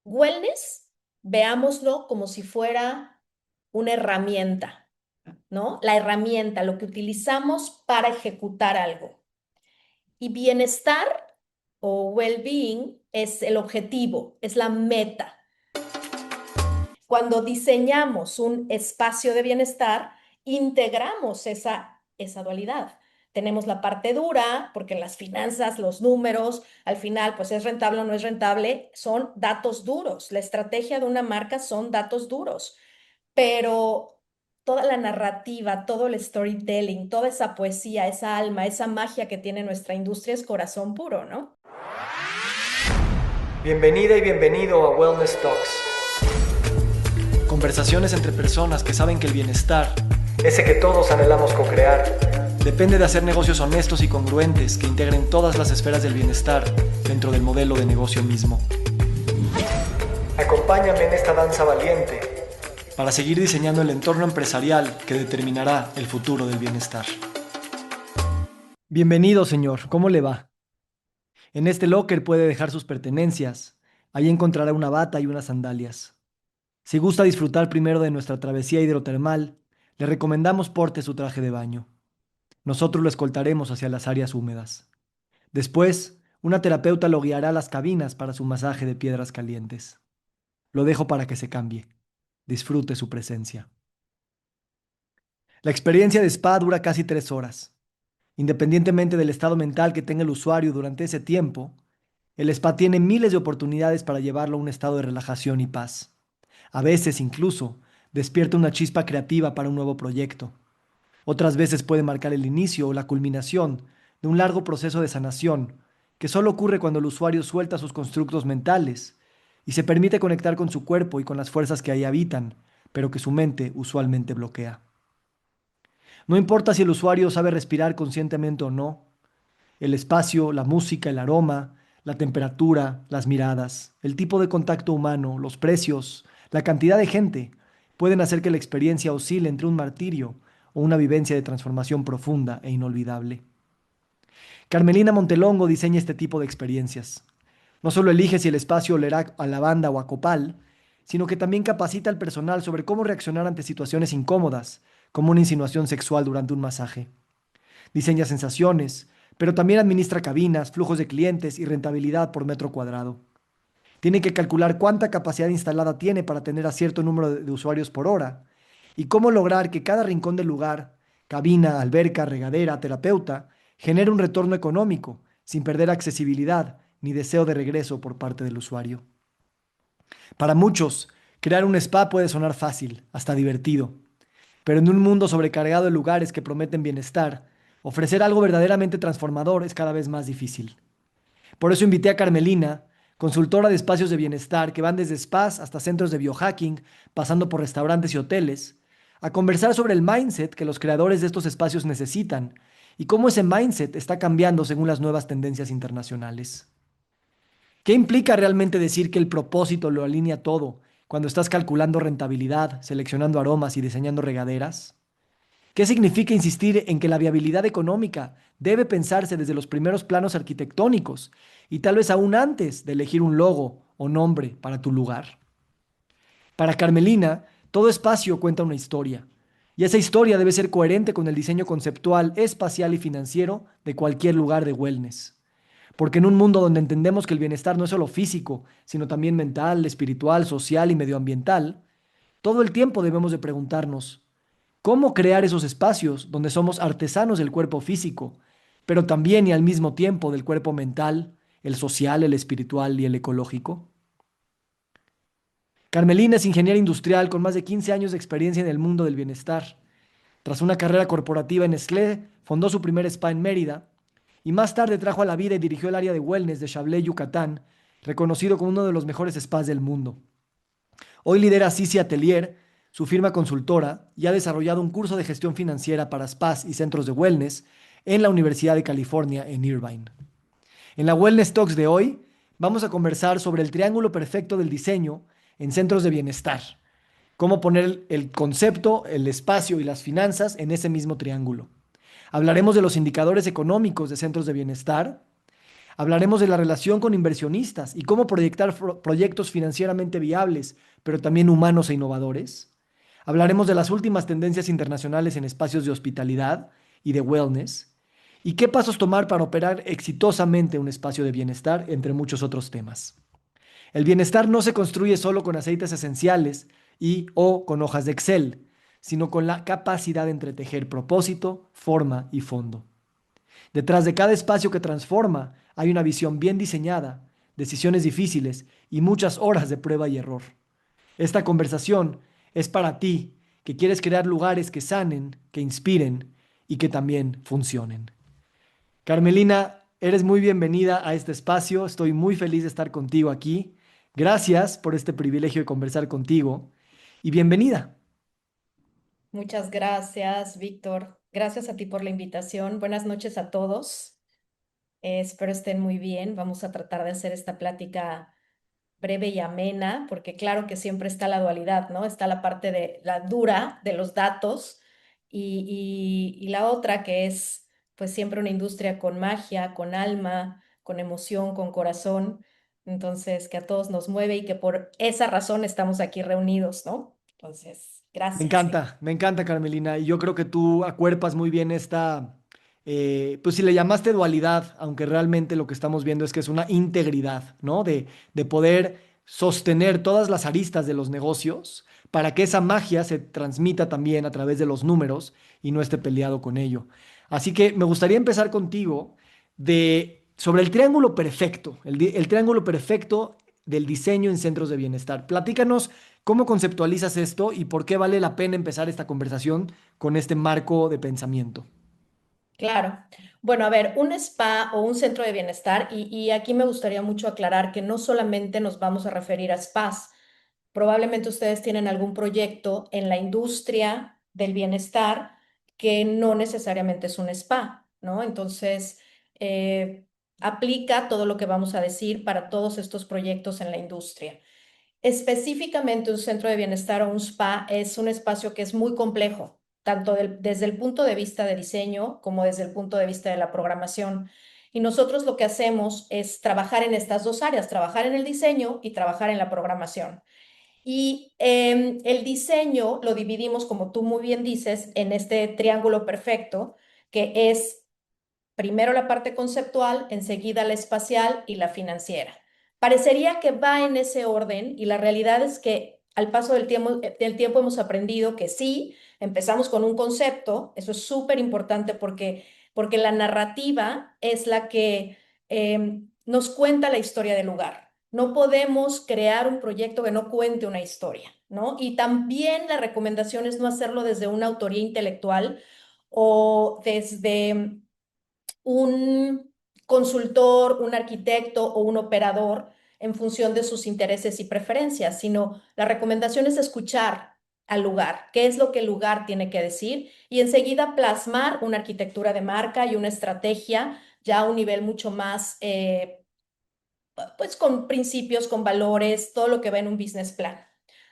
Wellness, veámoslo como si fuera una herramienta, ¿no? La herramienta, lo que utilizamos para ejecutar algo. Y bienestar o well-being es el objetivo, es la meta. Cuando diseñamos un espacio de bienestar, integramos esa dualidad. Tenemos la parte dura, porque las finanzas, los números, al final, pues es rentable o no es rentable, son datos duros. La estrategia de una marca son datos duros, pero toda la narrativa, todo el storytelling, toda esa poesía, esa alma, esa magia que tiene nuestra industria es corazón puro, ¿no? Bienvenida y bienvenido a Wellness Talks. Conversaciones entre personas que saben que el bienestar Ese que todos anhelamos co-crear. depende de hacer negocios honestos y congruentes que integren todas las esferas del bienestar dentro del modelo de negocio mismo, Acompáñame en esta danza valiente. para seguir diseñando el entorno empresarial que determinará el futuro del bienestar. Bienvenido, señor. ¿Cómo le va? En este locker puede dejar sus pertenencias. Ahí encontrará una bata y unas sandalias. Si gusta disfrutar primero de nuestra travesía hidrotermal, le recomendamos porte su traje de baño. Nosotros lo escoltaremos hacia las áreas húmedas. Después, una terapeuta lo guiará a las cabinas para su masaje de piedras calientes. Lo dejo para que se cambie. Disfrute su presencia. La experiencia de spa dura casi 3 horas. Independientemente del estado mental que tenga el usuario durante ese tiempo, el spa tiene miles de oportunidades para llevarlo a un estado de relajación y paz. A veces, incluso, despierta una chispa creativa para un nuevo proyecto. Otras veces puede marcar el inicio o la culminación de un largo proceso de sanación que solo ocurre cuando el usuario suelta sus constructos mentales y se permite conectar con su cuerpo y con las fuerzas que ahí habitan, pero que su mente usualmente bloquea. No importa si el usuario sabe respirar conscientemente o no, el espacio, la música, el aroma, la temperatura, las miradas, el tipo de contacto humano, los precios, la cantidad de gente pueden hacer que la experiencia oscile entre un martirio o una vivencia de transformación profunda e inolvidable. Carmelina Montelongo diseña este tipo de experiencias. No solo elige si el espacio olerá a lavanda o a copal, sino que también capacita al personal sobre cómo reaccionar ante situaciones incómodas, como una insinuación sexual durante un masaje. Diseña sensaciones, pero también administra cabinas, flujos de clientes y rentabilidad por metro cuadrado. Tiene que calcular cuánta capacidad instalada tiene para tener a cierto número de usuarios por hora y cómo lograr que cada rincón del lugar, cabina, alberca, regadera, terapeuta, genere un retorno económico sin perder accesibilidad ni deseo de regreso por parte del usuario. Para muchos, crear un spa puede sonar fácil, hasta divertido, pero en un mundo sobrecargado de lugares que prometen bienestar, ofrecer algo verdaderamente transformador es cada vez más difícil. Por eso invité a Carmelina, consultora de espacios de bienestar que van desde spas hasta centros de biohacking, pasando por restaurantes y hoteles, a conversar sobre el mindset que los creadores de estos espacios necesitan y cómo ese mindset está cambiando según las nuevas tendencias internacionales. ¿Qué implica realmente decir que el propósito lo alinea todo cuando estás calculando rentabilidad, seleccionando aromas y diseñando regaderas? ¿Qué significa insistir en que la viabilidad económica debe pensarse desde los primeros planos arquitectónicos y tal vez aún antes de elegir un logo o nombre para tu lugar? Para Carmelina, todo espacio cuenta una historia, y esa historia debe ser coherente con el diseño conceptual, espacial y financiero de cualquier lugar de wellness. Porque en un mundo donde entendemos que el bienestar no es solo físico, sino también mental, espiritual, social y medioambiental, todo el tiempo debemos de preguntarnos, ¿cómo crear esos espacios donde somos artesanos del cuerpo físico, pero también y al mismo tiempo del cuerpo mental, el social, el espiritual y el ecológico? Carmelina es ingeniera industrial con más de 15 años de experiencia en el mundo del bienestar. Tras una carrera corporativa en Nestlé, fundó su primer spa en Mérida y más tarde trajo a la vida y dirigió el área de wellness de Chablé, Yucatán, reconocido como uno de los mejores spas del mundo. Hoy lidera Sisi Atelier, su firma consultora, y ha desarrollado un curso de gestión financiera para spas y centros de wellness en la Universidad de California en Irvine. En la Wellness Talks de hoy vamos a conversar sobre el triángulo perfecto del diseño en centros de bienestar. Cómo poner el concepto, el espacio y las finanzas en ese mismo triángulo. Hablaremos de los indicadores económicos de centros de bienestar. Hablaremos de la relación con inversionistas y cómo proyectar proyectos financieramente viables, pero también humanos e innovadores. Hablaremos de las últimas tendencias internacionales en espacios de hospitalidad y de wellness. Y qué pasos tomar para operar exitosamente un espacio de bienestar, entre muchos otros temas. El bienestar no se construye solo con aceites esenciales y o con hojas de Excel, sino con la capacidad de entretejer propósito, forma y fondo. Detrás de cada espacio que transforma hay una visión bien diseñada, decisiones difíciles y muchas horas de prueba y error. Esta conversación es para ti, que quieres crear lugares que sanen, que inspiren y que también funcionen. Carmelina, eres muy bienvenida a este espacio. Estoy muy feliz de estar contigo aquí. Gracias por este privilegio de conversar contigo y bienvenida. Muchas gracias, Víctor. Gracias a ti por la invitación. Buenas noches a todos. Espero estén muy bien. Vamos a tratar de hacer esta plática breve y amena, porque claro que siempre está la dualidad, ¿no? Está la parte de la dura de los datos y la otra que es pues siempre una industria con magia, con alma, con emoción, con corazón. Entonces, que a todos nos mueve y que por esa razón estamos aquí reunidos, ¿no? Entonces, gracias, Víctor. Me encanta Carmelina, y yo creo que tú acuerpas muy bien esta, pues si le llamaste dualidad, aunque realmente lo que estamos viendo es que es una integridad, ¿no? De poder sostener todas las aristas de los negocios para que esa magia se transmita también a través de los números y no esté peleado con ello. Así que me gustaría empezar contigo sobre el triángulo perfecto, el triángulo perfecto del diseño en centros de bienestar. Platícanos. ¿Cómo conceptualizas esto y por qué vale la pena empezar esta conversación con este marco de pensamiento? Claro. Bueno, a ver, un spa o un centro de bienestar, y aquí me gustaría mucho aclarar que no solamente nos vamos a referir a spas. Probablemente ustedes tienen algún proyecto en la industria del bienestar que no necesariamente es un spa, ¿no? Entonces, eh, aplica todo lo que vamos a decir para todos estos proyectos en la industria. Específicamente un centro de bienestar o un spa es un espacio que es muy complejo, tanto desde el punto de vista de diseño como desde el punto de vista de la programación. Y nosotros lo que hacemos es trabajar en estas dos áreas, trabajar en el diseño y trabajar en la programación. Y el diseño lo dividimos, como tú muy bien dices, en este triángulo perfecto, que es primero la parte conceptual, enseguida la espacial y la financiera. Parecería que va en ese orden y la realidad es que al paso del tiempo hemos aprendido que sí, empezamos con un concepto, eso es súper importante porque la narrativa es la que nos cuenta la historia del lugar. No podemos crear un proyecto que no cuente una historia, ¿no? Y también la recomendación es no hacerlo desde una autoría intelectual o desde un consultor, un arquitecto o un operador en función de sus intereses y preferencias, sino la recomendación es escuchar al lugar, qué es lo que el lugar tiene que decir y enseguida plasmar una arquitectura de marca y una estrategia ya a un nivel mucho más, pues con principios, con valores, todo lo que va en un business plan.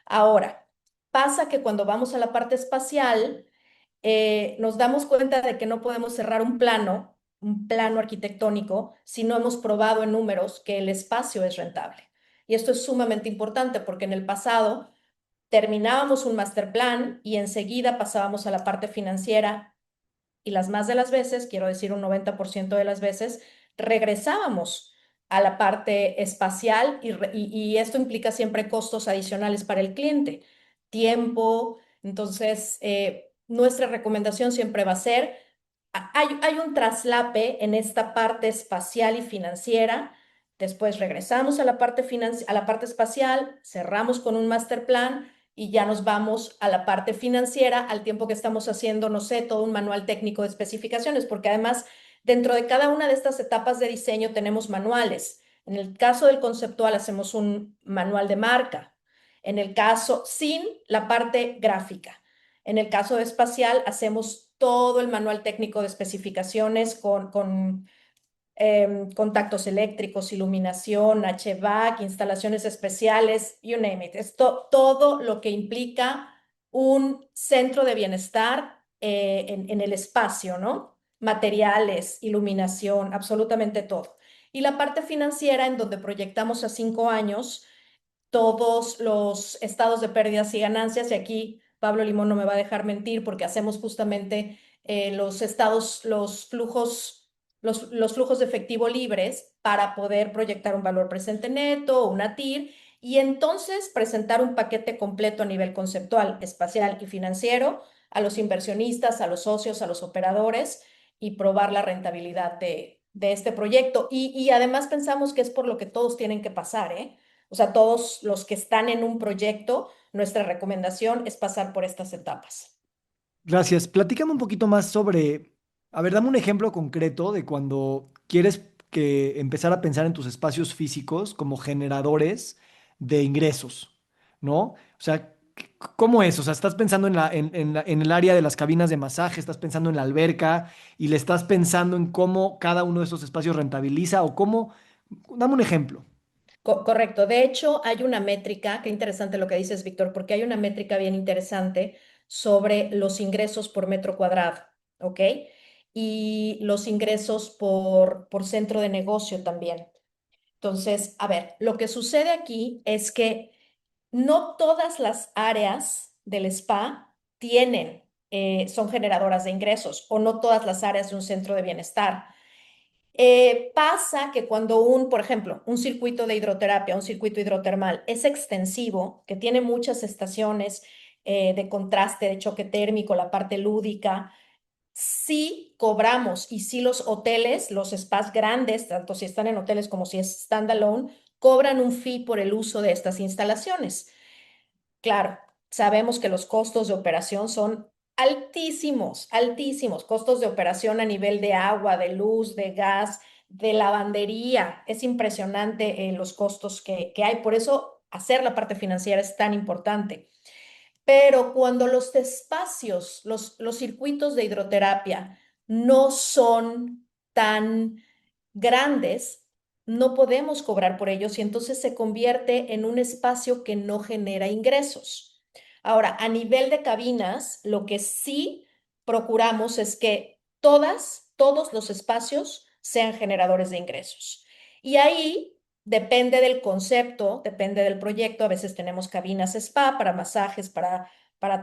Ahora, pasa que cuando vamos a la parte espacial, nos damos cuenta de que no podemos cerrar un plano arquitectónico, si no hemos probado en números que el espacio es rentable. Y esto es sumamente importante porque en el pasado terminábamos un master plan y enseguida pasábamos a la parte financiera y las más de las veces, quiero decir un 90% de las veces, regresábamos a la parte espacial y esto implica siempre costos adicionales para el cliente, tiempo. Entonces, nuestra recomendación siempre va a ser, hay un traslape en esta parte espacial y financiera, después regresamos a la a la parte espacial, cerramos con un master plan y ya nos vamos a la parte financiera al tiempo que estamos haciendo, no sé, todo un manual técnico de especificaciones, porque además dentro de cada una de estas etapas de diseño tenemos manuales. En el caso del conceptual hacemos un manual de marca. En el caso sin la parte gráfica. En el caso de espacial hacemos todo el manual técnico de especificaciones con contactos eléctricos, iluminación, HVAC, instalaciones especiales, you name it. Esto, todo lo que implica un centro de bienestar en el espacio, ¿no? Materiales, iluminación, absolutamente todo. Y la parte financiera, en donde proyectamos a 5 años todos los estados de pérdidas y ganancias, y aquí Pablo Limón no me va a dejar mentir porque hacemos justamente los estados, los flujos de efectivo libres para poder proyectar un valor presente neto, una TIR, y entonces presentar un paquete completo a nivel conceptual, espacial y financiero a los inversionistas, a los socios, a los operadores y probar la rentabilidad de este proyecto. Y además pensamos que es por lo que todos tienen que pasar, ¿eh? O sea, todos los que están en un proyecto, nuestra recomendación es pasar por estas etapas. Gracias. Platícame un poquito más sobre, a ver, dame un ejemplo concreto de cuando quieres que empezar a pensar en tus espacios físicos como generadores de ingresos, ¿no? O sea, ¿cómo es? O sea, estás pensando en el área de las cabinas de masaje, estás pensando en la alberca y le estás pensando en cómo cada uno de esos espacios rentabiliza o cómo. Dame un ejemplo. Correcto. De hecho, hay una métrica, qué interesante lo que dices, Víctor, porque hay una métrica bien interesante sobre los ingresos por metro cuadrado, ¿ok? Y los ingresos por centro de negocio también. Entonces, a ver, lo que sucede aquí es que no todas las áreas del spa son generadoras de ingresos o no todas las áreas de un centro de bienestar. Pasa que cuando por ejemplo, un circuito de hidroterapia, un circuito hidrotermal es extensivo, que tiene muchas estaciones de contraste, de choque térmico, la parte lúdica, sí cobramos y sí los hoteles, los spas grandes, tanto si están en hoteles como si es standalone, cobran un fee por el uso de estas instalaciones. Claro, sabemos que los costos de operación son altísimos, altísimos. Costos de operación a nivel de agua, de luz, de gas, de lavandería. Es impresionante los costos que hay. Por eso hacer la parte financiera es tan importante. Pero cuando los espacios, los circuitos de hidroterapia no son tan grandes, no podemos cobrar por ellos y entonces se convierte en un espacio que no genera ingresos. Ahora, a nivel de cabinas, lo que sí procuramos es que todos los espacios sean generadores de ingresos. Y ahí depende del concepto, depende del proyecto. A veces tenemos cabinas spa para masajes, para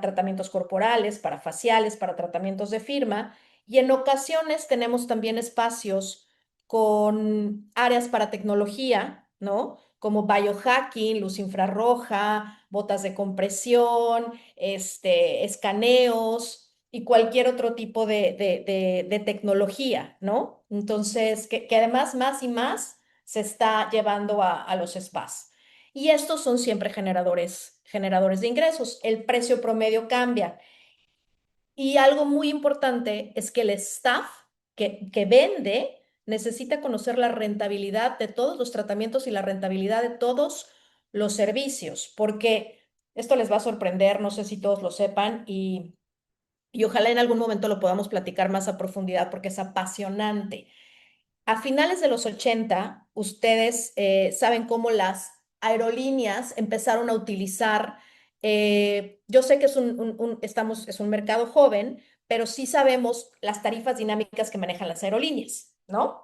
tratamientos corporales, para faciales, para tratamientos de firma. Y en ocasiones tenemos también espacios con áreas para tecnología, ¿no? Como biohacking, luz infrarroja, botas de compresión, escaneos y cualquier otro tipo de tecnología, ¿no? Entonces, que además más y más se está llevando a los spas. Y estos son siempre generadores de ingresos. El precio promedio cambia. Y algo muy importante es que el staff que vende necesita conocer la rentabilidad de todos los tratamientos y la rentabilidad de todos los servicios, porque esto les va a sorprender, no sé si todos lo sepan, y ojalá en algún momento lo podamos platicar más a profundidad porque es apasionante. A finales de los 80, ustedes saben cómo las aerolíneas empezaron a utilizar, yo sé que es un mercado joven, pero sí sabemos las tarifas dinámicas que manejan las aerolíneas, ¿no?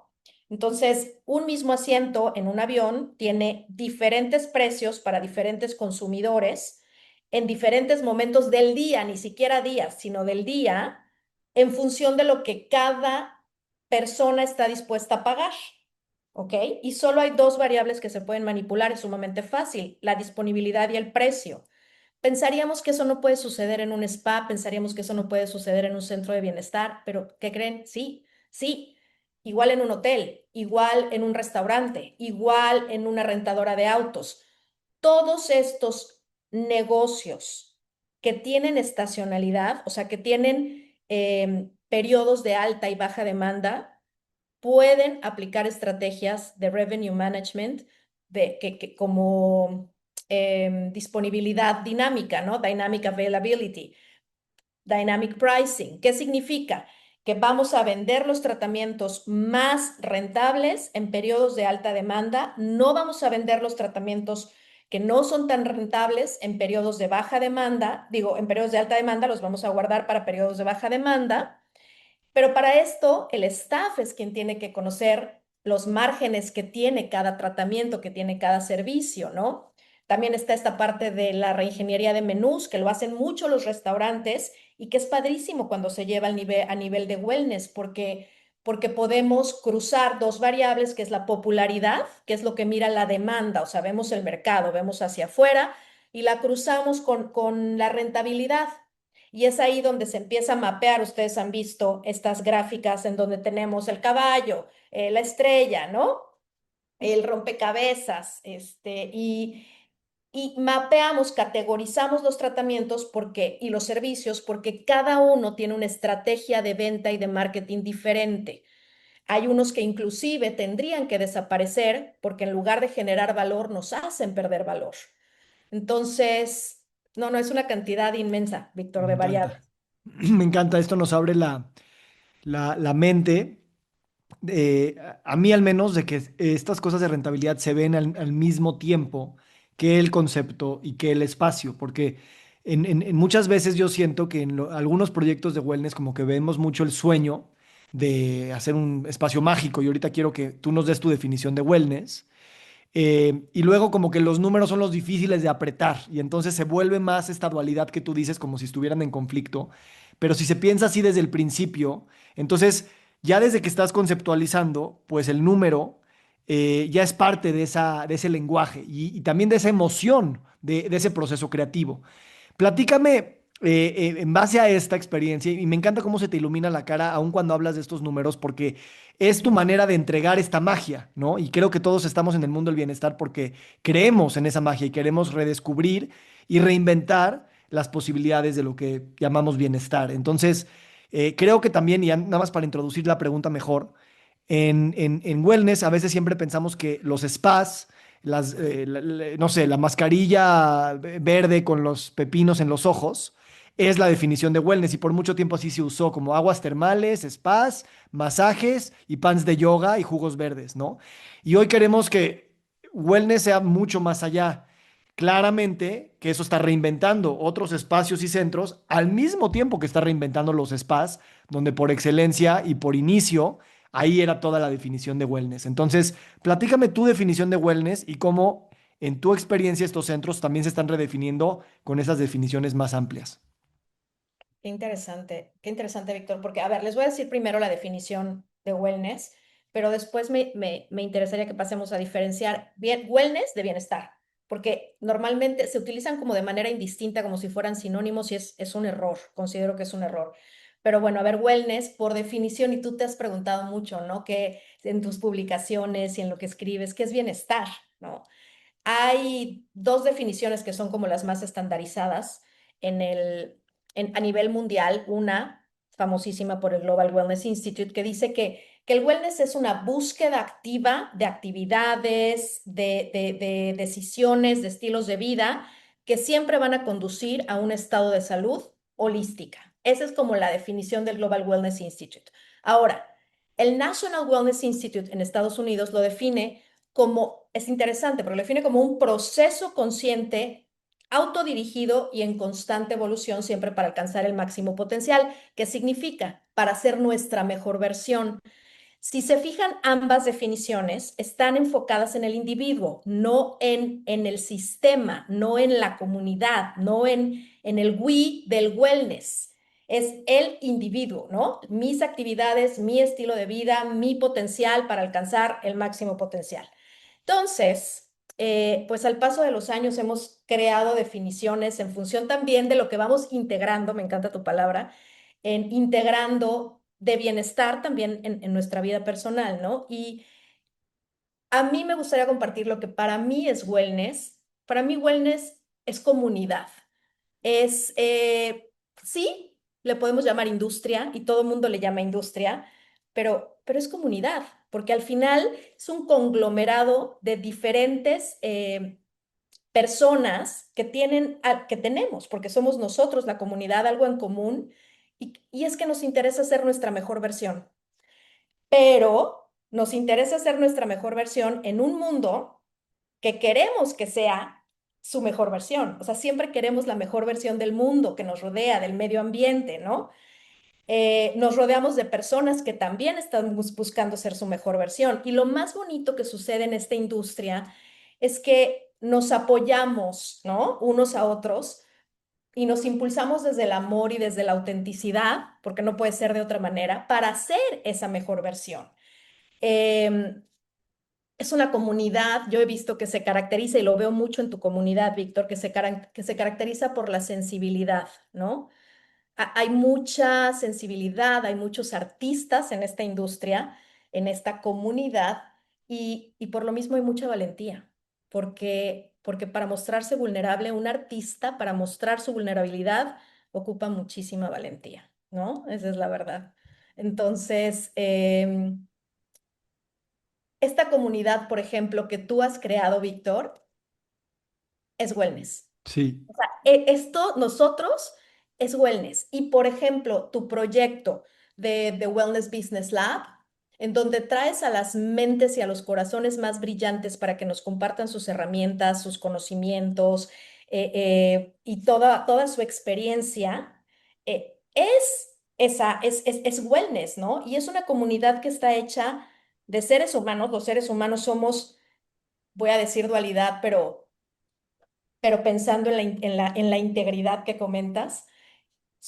Entonces, un mismo asiento en un avión tiene diferentes precios para diferentes consumidores en diferentes momentos del día, ni siquiera días, sino del día, en función de lo que cada persona está dispuesta a pagar, ¿ok? Y solo hay dos variables que se pueden manipular, es sumamente fácil, la disponibilidad y el precio. Pensaríamos que eso no puede suceder en un spa, pensaríamos que eso no puede suceder en un centro de bienestar, pero ¿qué creen? Sí, sí. Igual en un hotel, igual en un restaurante, igual en una rentadora de autos. Todos estos negocios que tienen estacionalidad, o sea, que tienen periodos de alta y baja demanda, pueden aplicar estrategias de revenue management como disponibilidad dinámica, ¿no? Dynamic availability, dynamic pricing. ¿Qué significa? Que vamos a vender los tratamientos más rentables en periodos de alta demanda, no vamos a vender los tratamientos que no son tan rentables en periodos de baja demanda, digo, en periodos de alta demanda los vamos a guardar para periodos de baja demanda, pero para esto, el staff es quien tiene que conocer los márgenes que tiene cada tratamiento, que tiene cada servicio, ¿no? También está esta parte de la reingeniería de menús, que lo hacen mucho los restaurantes y que es padrísimo cuando se lleva a nivel de wellness, porque podemos cruzar dos variables, que es la popularidad, que es lo que mira la demanda, o sea, vemos el mercado, vemos hacia afuera y la cruzamos con la rentabilidad. Y es ahí donde se empieza a mapear. Ustedes han visto estas gráficas en donde tenemos el caballo, la estrella, ¿no? El rompecabezas, y mapeamos, categorizamos los tratamientos y los servicios porque cada uno tiene una estrategia de venta y de marketing diferente. Hay unos que inclusive tendrían que desaparecer porque en lugar de generar valor nos hacen perder valor. Entonces, no, es una cantidad inmensa, Víctor, Me de variables. encanta. Me encanta, esto nos abre la mente, a mí al menos, de que estas cosas de rentabilidad se ven al mismo tiempo que el concepto y que el espacio, porque en muchas veces yo siento que en algunos proyectos de wellness como que vemos mucho el sueño de hacer un espacio mágico y ahorita quiero que tú nos des tu definición de wellness. Y luego como que los números son los difíciles de apretar y entonces se vuelve más esta dualidad que tú dices como si estuvieran en conflicto. Pero si se piensa así desde el principio, entonces ya desde que estás conceptualizando, pues el número ya es parte de ese lenguaje y también de esa emoción de ese proceso creativo. Platícame en base a esta experiencia, y me encanta cómo se te ilumina la cara aun cuando hablas de estos números, porque es tu manera de entregar esta magia, ¿no? Y creo que todos estamos en el mundo del bienestar porque creemos en esa magia y queremos redescubrir y reinventar las posibilidades de lo que llamamos bienestar. Entonces, creo que también, y nada más para introducir la pregunta mejor, en wellness a veces siempre pensamos que los spas, no sé, la mascarilla verde con los pepinos en los ojos, es la definición de wellness y por mucho tiempo así se usó como aguas termales, spas, masajes y pants de yoga y jugos verdes, ¿no? Y hoy queremos que wellness sea mucho más allá. Claramente que eso está reinventando otros espacios y centros al mismo tiempo que está reinventando los spas, donde por excelencia y por inicio, ahí era toda la definición de wellness. Entonces, platícame tu definición de wellness y cómo en tu experiencia estos centros también se están redefiniendo con esas definiciones más amplias. Qué interesante, Víctor, porque, a ver, les voy a decir primero la definición de wellness, pero después me interesaría que pasemos a diferenciar wellness de bienestar, porque normalmente se utilizan como de manera indistinta, como si fueran sinónimos, y es un error, considero que es un error. Pero bueno, a ver, wellness, por definición, y tú te has preguntado mucho, ¿no? Que en tus publicaciones y en lo que escribes, ¿qué es bienestar? ¿No? Hay dos definiciones que son como las más estandarizadas a nivel mundial. Una famosísima por el Global Wellness Institute que dice que el wellness es una búsqueda activa de actividades, de decisiones, de estilos de vida que siempre van a conducir a un estado de salud holística. Esa es como la definición del Global Wellness Institute. Ahora, el National Wellness Institute en Estados Unidos lo define como, es interesante, pero lo define como un proceso consciente, autodirigido y en constante evolución, siempre para alcanzar el máximo potencial. ¿Qué significa? Para ser nuestra mejor versión. Si se fijan, ambas definiciones están enfocadas en el individuo, no en el sistema, no en la comunidad, no en el we del wellness. Es el individuo, ¿no? Mis actividades, mi estilo de vida, mi potencial para alcanzar el máximo potencial. Entonces, pues al paso de los años hemos creado definiciones en función también de lo que vamos integrando, me encanta tu palabra, en integrando de bienestar también en nuestra vida personal, ¿no? Y a mí me gustaría compartir lo que para mí es wellness. Para mí wellness es comunidad. Es, sí, le podemos llamar industria y todo el mundo le llama industria, pero es comunidad, porque al final es un conglomerado de diferentes personas que tenemos, porque somos nosotros, la comunidad, algo en común, y es que nos interesa ser nuestra mejor versión, pero nos interesa ser nuestra mejor versión en un mundo que queremos que sea su mejor versión. O sea, siempre queremos la mejor versión del mundo que nos rodea, del medio ambiente, ¿no? Nos rodeamos de personas que también están buscando ser su mejor versión. Y lo más bonito que sucede en esta industria es que nos apoyamos, ¿no? Unos a otros y nos impulsamos desde el amor y desde la autenticidad, porque no puede ser de otra manera, para ser esa mejor versión. Em, es una comunidad, yo he visto que se caracteriza, y lo veo mucho en tu comunidad, Víctor, que se caracteriza por la sensibilidad, ¿no? Hay mucha sensibilidad, hay muchos artistas en esta industria, en esta comunidad, y por lo mismo hay mucha valentía, porque para mostrarse vulnerable, un artista, para mostrar su vulnerabilidad, ocupa muchísima valentía, ¿no? Esa es la verdad. Entonces, esta comunidad, por ejemplo, que tú has creado, Víctor, es wellness. Sí, O sea, esto nosotros es wellness. Y por ejemplo, tu proyecto de Wellness Business Lab, en donde traes a las mentes y a los corazones más brillantes para que nos compartan sus herramientas, sus conocimientos y toda su experiencia, es wellness, ¿no? Y es una comunidad que está hecha de seres humanos. Los seres humanos somos, voy a decir dualidad, pero pensando en la integridad que comentas,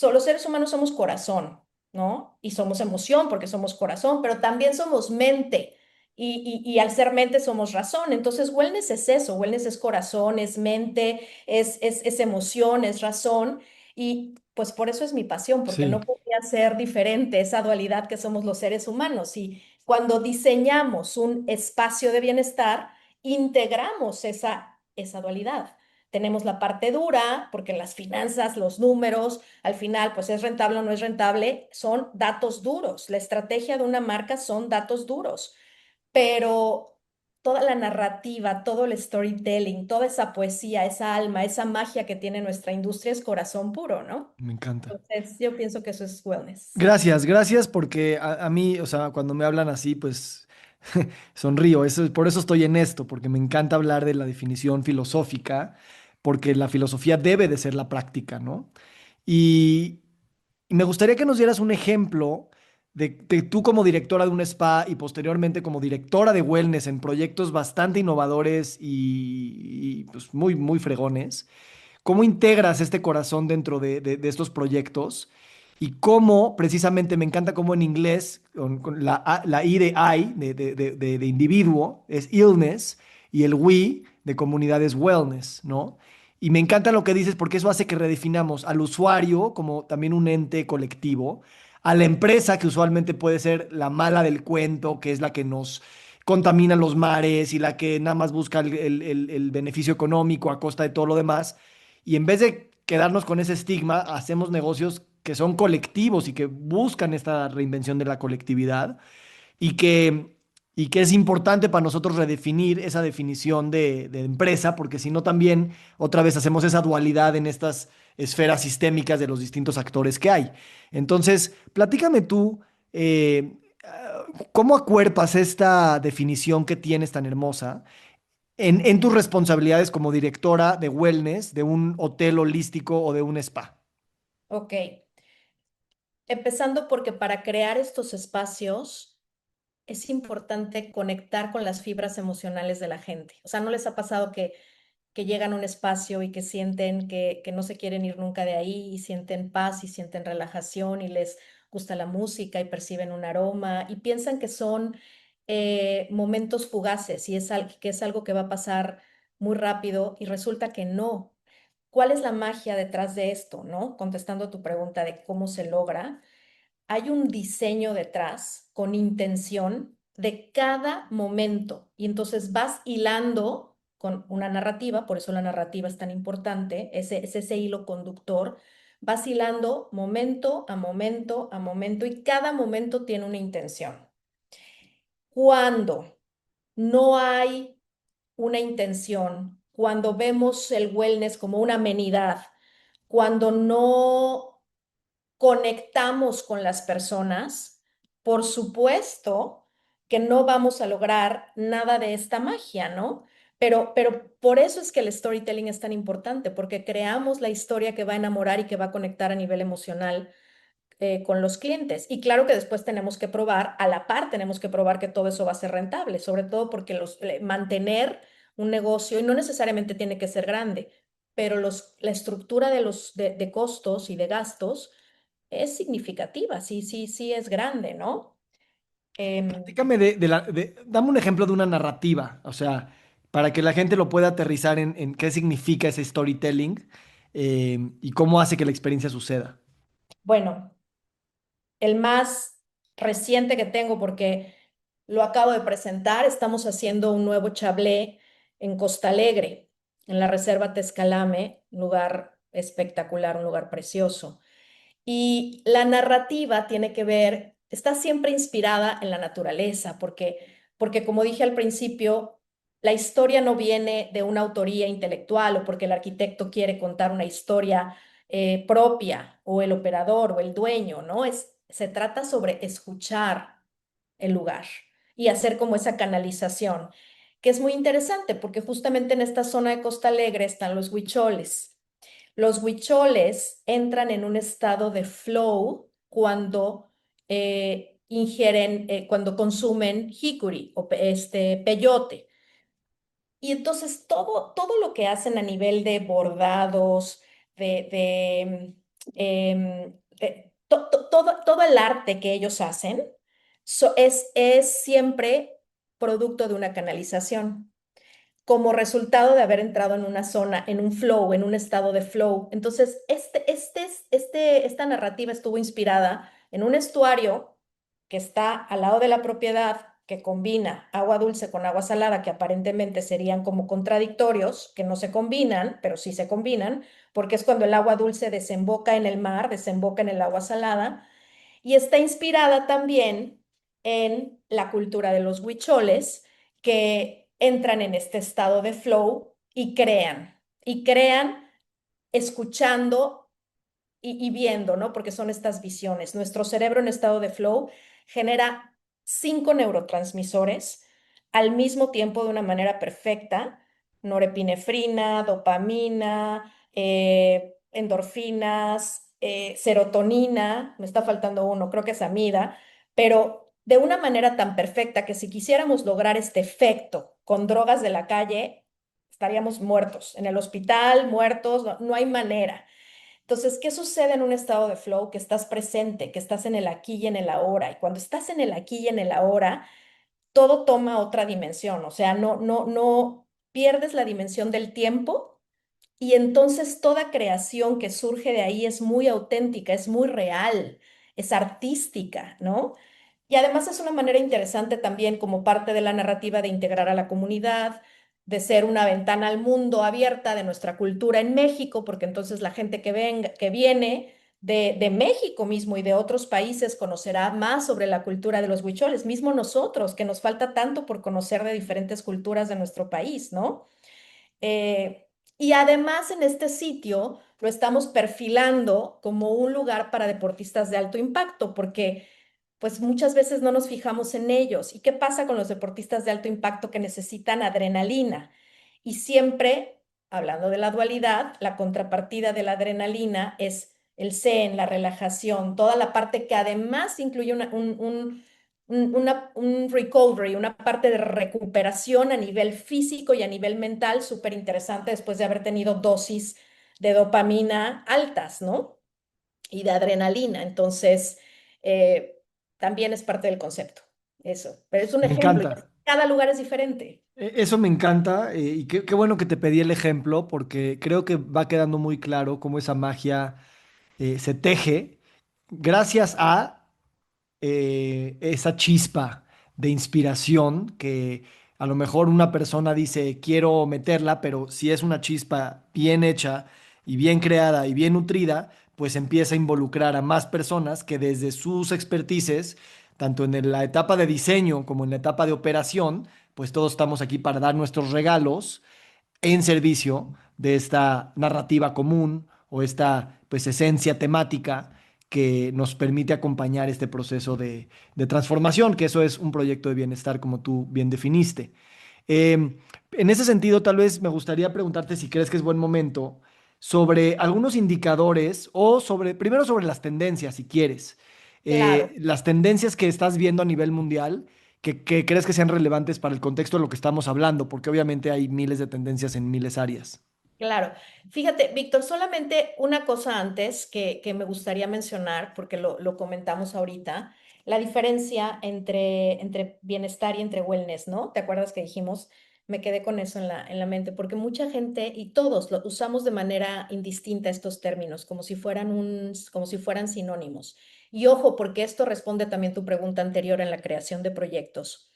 los seres humanos somos corazón, ¿no? Y somos emoción porque somos corazón, pero también somos mente. Y al ser mente somos razón. Entonces, wellness es eso, wellness es corazón, es mente, es emoción, es razón. Y pues por eso es mi pasión, porque no sí. podría ser diferente esa dualidad que somos los seres humanos. Y cuando diseñamos un espacio de bienestar, integramos esa dualidad. Tenemos la parte dura, porque las finanzas, los números, al final, pues es rentable o no es rentable, son datos duros. La estrategia de una marca son datos duros, pero toda la narrativa, todo el storytelling, toda esa poesía, esa alma, esa magia que tiene nuestra industria es corazón puro, ¿no? Me encanta. Entonces, yo pienso que eso es wellness. Gracias, gracias porque a mí, o sea, cuando me hablan así, pues sonrío. Por eso estoy en esto, porque me encanta hablar de la definición filosófica, porque la filosofía debe de ser la práctica, ¿no? Y, y me gustaría que nos dieras un ejemplo de tú como directora de un spa y posteriormente como directora de wellness en proyectos bastante innovadores y, pues muy, muy fregones. ¿Cómo integras este corazón dentro de estos proyectos? Y cómo, precisamente, me encanta cómo en inglés, con la I de I, de individuo, es illness, y el we de comunidad es wellness, ¿no? Y me encanta lo que dices porque eso hace que redefinamos al usuario como también un ente colectivo, a la empresa que usualmente puede ser la mala del cuento, que es la que nos contamina los mares y la que nada más busca el beneficio económico a costa de todo lo demás. Y en vez de quedarnos con ese estigma, hacemos negocios que son colectivos y que buscan esta reinvención de la colectividad y que es importante para nosotros redefinir esa definición de empresa, porque si no también otra vez hacemos esa dualidad en estas esferas sistémicas de los distintos actores que hay. Entonces, platícame tú, ¿cómo acuerpas esta definición que tienes tan hermosa en tus responsabilidades como directora de wellness de un hotel holístico o de un spa? Ok, empezando porque para crear estos espacios es importante conectar con las fibras emocionales de la gente. O sea, ¿no les ha pasado que llegan a un espacio y que sienten que no se quieren ir nunca de ahí y sienten paz y sienten relajación y les gusta la música y perciben un aroma y piensan que son momentos fugaces y que es algo que va a pasar muy rápido y resulta que no? ¿Cuál es la magia detrás de esto, no? Contestando a tu pregunta de cómo se logra, hay un diseño detrás con intención de cada momento y entonces vas hilando con una narrativa, por eso la narrativa es tan importante, es ese hilo conductor, vas hilando momento a momento a momento y cada momento tiene una intención. Cuando no hay una intención, cuando vemos el wellness como una amenidad, cuando no conectamos con las personas, por supuesto que no vamos a lograr nada de esta magia, ¿no? Pero por eso es que el storytelling es tan importante, porque creamos la historia que va a enamorar y que va a conectar a nivel emocional con los clientes. Y claro que después tenemos que probar, a la par tenemos que probar que todo eso va a ser rentable, sobre todo porque mantener un negocio, y no necesariamente tiene que ser grande, pero la estructura de costos y de gastos es significativa, sí, sí, sí es grande, ¿no? Em, Platícame dame un ejemplo de una narrativa, o sea, para que la gente lo pueda aterrizar en qué significa ese storytelling y cómo hace que la experiencia suceda. bueno, el más reciente que tengo porque lo acabo de presentar, estamos haciendo un nuevo chablé en Costa Alegre, en la Reserva Tescalame, un lugar espectacular, un lugar precioso. Y la narrativa tiene que ver, está siempre inspirada en la naturaleza, porque como dije al principio, la historia no viene de una autoría intelectual o porque el arquitecto quiere contar una historia propia o el operador o el dueño, ¿no? Se trata sobre escuchar el lugar y hacer como esa canalización, que es muy interesante porque justamente en esta zona de Costa Alegre están los huicholes. Los huicholes entran en un estado de flow cuando ingieren, cuando consumen jicuri o peyote. Y entonces todo lo que hacen a nivel de bordados, todo el arte que ellos hacen es siempre producto de una canalización como resultado de haber entrado en una zona, en un flow, en un estado de flow. Entonces, esta narrativa estuvo inspirada en un estuario que está al lado de la propiedad, que combina agua dulce con agua salada, que aparentemente serían como contradictorios, que no se combinan, pero sí se combinan, porque es cuando el agua dulce desemboca en el mar, desemboca en el agua salada, y está inspirada también en la cultura de los huicholes, que entran en este estado de flow y crean escuchando y viendo, ¿no? Porque son estas visiones. Nuestro cerebro en estado de flow genera 5 neurotransmisores al mismo tiempo de una manera perfecta: norepinefrina, dopamina, endorfinas, serotonina, me está faltando uno, creo que es amida, pero de una manera tan perfecta que si quisiéramos lograr este efecto con drogas de la calle, estaríamos muertos, en el hospital, muertos, no hay manera. Entonces, ¿qué sucede en un estado de flow? Que estás presente, que estás en el aquí y en el ahora. Y cuando estás en el aquí y en el ahora, todo toma otra dimensión. O sea, no pierdes la dimensión del tiempo y entonces toda creación que surge de ahí es muy auténtica, es muy real, es artística, ¿no? Y además es una manera interesante también como parte de la narrativa de integrar a la comunidad, de ser una ventana al mundo abierta de nuestra cultura en México, porque entonces la gente que viene de México mismo y de otros países conocerá más sobre la cultura de los huicholes, mismo nosotros, que nos falta tanto por conocer de diferentes culturas de nuestro país, ¿no? Eh, y además en este sitio lo estamos perfilando como un lugar para deportistas de alto impacto, porque pues muchas veces no nos fijamos en ellos. ¿Y qué pasa con los deportistas de alto impacto que necesitan adrenalina? Y siempre, hablando de la dualidad, la contrapartida de la adrenalina es el zen, la relajación, toda la parte que además incluye un recovery, una parte de recuperación a nivel físico y a nivel mental súper interesante después de haber tenido dosis de dopamina altas, ¿no? Y de adrenalina. Entonces, eh, también es parte del concepto, eso. Pero es un Me ejemplo y encanta. cada lugar es diferente. Eso me encanta y qué bueno que te pedí el ejemplo porque creo que va quedando muy claro cómo esa magia se teje gracias a esa chispa de inspiración que a lo mejor una persona dice quiero meterla, pero si es una chispa bien hecha y bien creada y bien nutrida, pues empieza a involucrar a más personas que desde sus expertices, tanto en la etapa de diseño como en la etapa de operación, pues todos estamos aquí para dar nuestros regalos en servicio de esta narrativa común o esta pues esencia temática que nos permite acompañar este proceso de transformación, que eso es un proyecto de bienestar como tú bien definiste. En ese sentido, tal vez me gustaría preguntarte si crees que es buen momento sobre algunos indicadores o primero sobre las tendencias, si quieres. Claro. Las tendencias que estás viendo a nivel mundial, que crees que sean relevantes para el contexto de lo que estamos hablando, porque obviamente hay miles de tendencias en miles áreas. Claro. Fíjate, Víctor, solamente una cosa antes que me gustaría mencionar, porque lo comentamos ahorita, la diferencia entre bienestar y entre wellness, ¿no? ¿Te acuerdas que dijimos? Me quedé con eso en la mente, porque mucha gente y todos lo usamos de manera indistinta estos términos, como si fueran sinónimos. Y ojo, porque esto responde también tu pregunta anterior en la creación de proyectos.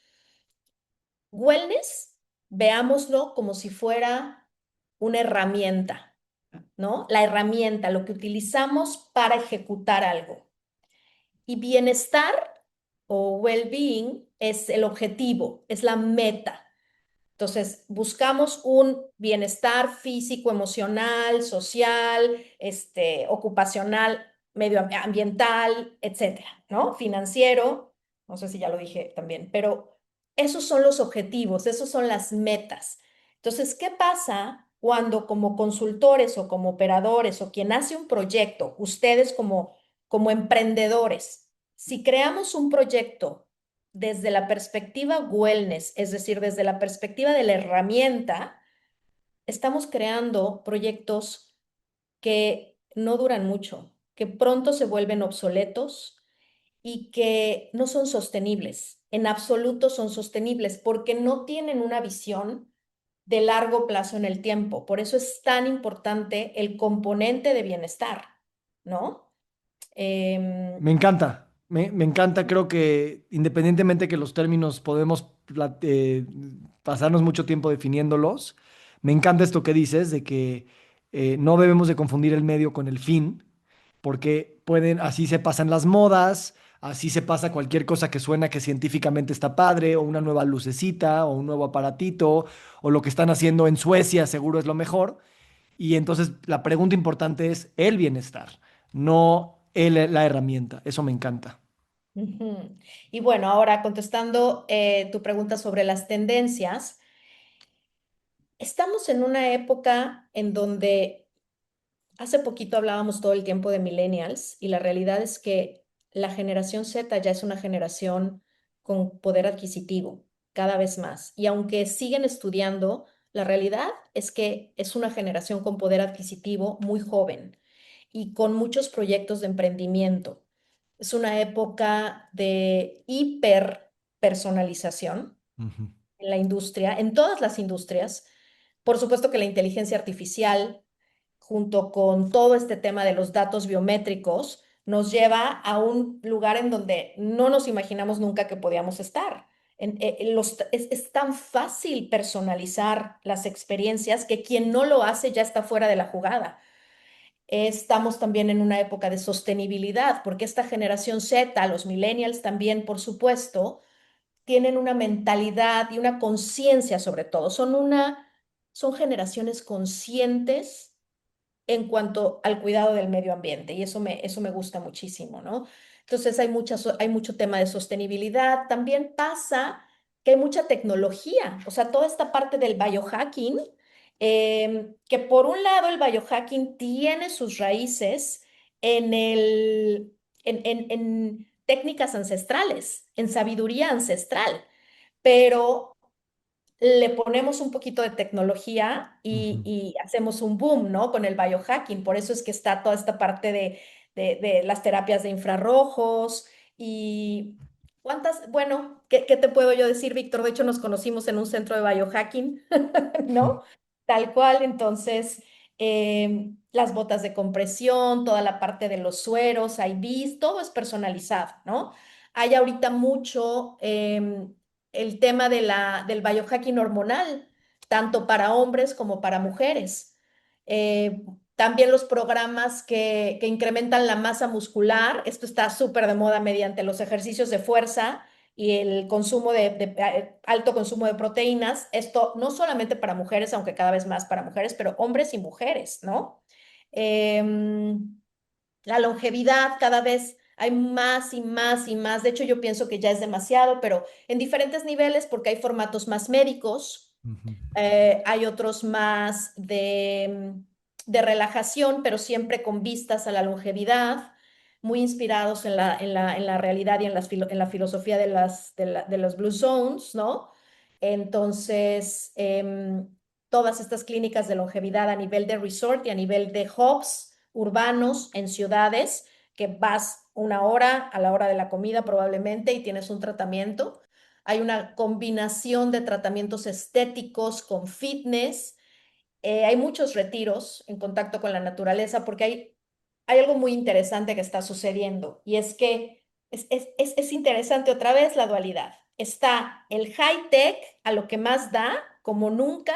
Wellness, veámoslo como si fuera una herramienta, ¿no? La herramienta, lo que utilizamos para ejecutar algo. Y bienestar o well-being es el objetivo, es la meta. Entonces, buscamos un bienestar físico, emocional, social, ocupacional, medioambiental, etcétera, ¿no? Financiero, no sé si ya lo dije también, pero esos son los objetivos, esos son las metas. Entonces, ¿qué pasa cuando como consultores o como operadores o quien hace un proyecto, ustedes como emprendedores, si creamos un proyecto desde la perspectiva wellness, es decir, desde la perspectiva de la herramienta, estamos creando proyectos que no duran mucho, que pronto se vuelven obsoletos y que no son sostenibles, en absoluto son sostenibles porque no tienen una visión de largo plazo en el tiempo. Por eso es tan importante el componente de bienestar, ¿no? Me Em, encanta, me encanta, creo que independientemente que los términos podemos pasarnos mucho tiempo definiéndolos, me encanta esto que dices de que no debemos de confundir el medio con el fin, porque así se pasan las modas, así se pasa cualquier cosa que suena que científicamente está padre, o una nueva lucecita, o un nuevo aparatito, o lo que están haciendo en Suecia seguro es lo mejor. Y entonces la pregunta importante es el bienestar, no la herramienta. Eso me encanta. Ujú. Y bueno, ahora contestando tu pregunta sobre las tendencias, estamos en una época en donde hace poquito hablábamos todo el tiempo de millennials y la realidad es que la generación Z ya es una generación con poder adquisitivo cada vez más. Y aunque siguen estudiando, la realidad es que es una generación con poder adquisitivo muy joven y con muchos proyectos de emprendimiento. Es una época de hiper personalización Ujú. en la industria, en todas las industrias. Por supuesto que la inteligencia artificial, junto con todo este tema de los datos biométricos, nos lleva a un lugar en donde no nos imaginamos nunca que podíamos estar. Es tan fácil personalizar las experiencias que quien no lo hace ya está fuera de la jugada. Estamos también en una época de sostenibilidad, porque esta generación Z, los millennials también, por supuesto, tienen una mentalidad y una conciencia sobre todo. Son generaciones conscientes en cuanto al cuidado del medio ambiente y eso me gusta muchísimo, ¿no? Entonces hay mucho tema de sostenibilidad. También pasa que hay mucha tecnología, o sea, toda esta parte del biohacking, que por un lado el biohacking tiene sus raíces en en técnicas ancestrales, en sabiduría ancestral, pero le ponemos un poquito de tecnología Ujú. y hacemos un boom, ¿no? Con el biohacking. Por eso es que está toda esta parte de las terapias de infrarrojos y bueno, ¿qué te puedo yo decir, Víctor? De hecho, nos conocimos en un centro de biohacking, ¿no? Tal cual, entonces, las botas de compresión, toda la parte de los sueros, IVs, todo es personalizado, ¿no? Hay ahorita mucho el tema del biohacking hormonal, tanto para hombres como para mujeres. Eh, También los programas que incrementan la masa muscular, esto está súper de moda mediante los ejercicios de fuerza y el consumo de alto consumo de proteínas, esto no solamente para mujeres, aunque cada vez más para mujeres, pero hombres y mujeres, ¿no? La longevidad cada vez hay más y más y más. De hecho, yo pienso que ya es demasiado, pero en diferentes niveles porque hay formatos más médicos, Ujú. hay otros más de relajación, pero siempre con vistas a la longevidad, muy inspirados en la realidad y en la filosofía de los Blue Zones, ¿no? Entonces, todas estas clínicas de longevidad a nivel de resort y a nivel de hubs urbanos en ciudades, que vas una hora a la hora de la comida probablemente y tienes un tratamiento. Hay una combinación de tratamientos estéticos con fitness. Hay muchos retiros en contacto con la naturaleza porque hay algo muy interesante que está sucediendo y es que es interesante otra vez la dualidad. Está el high tech a lo que más da, como nunca,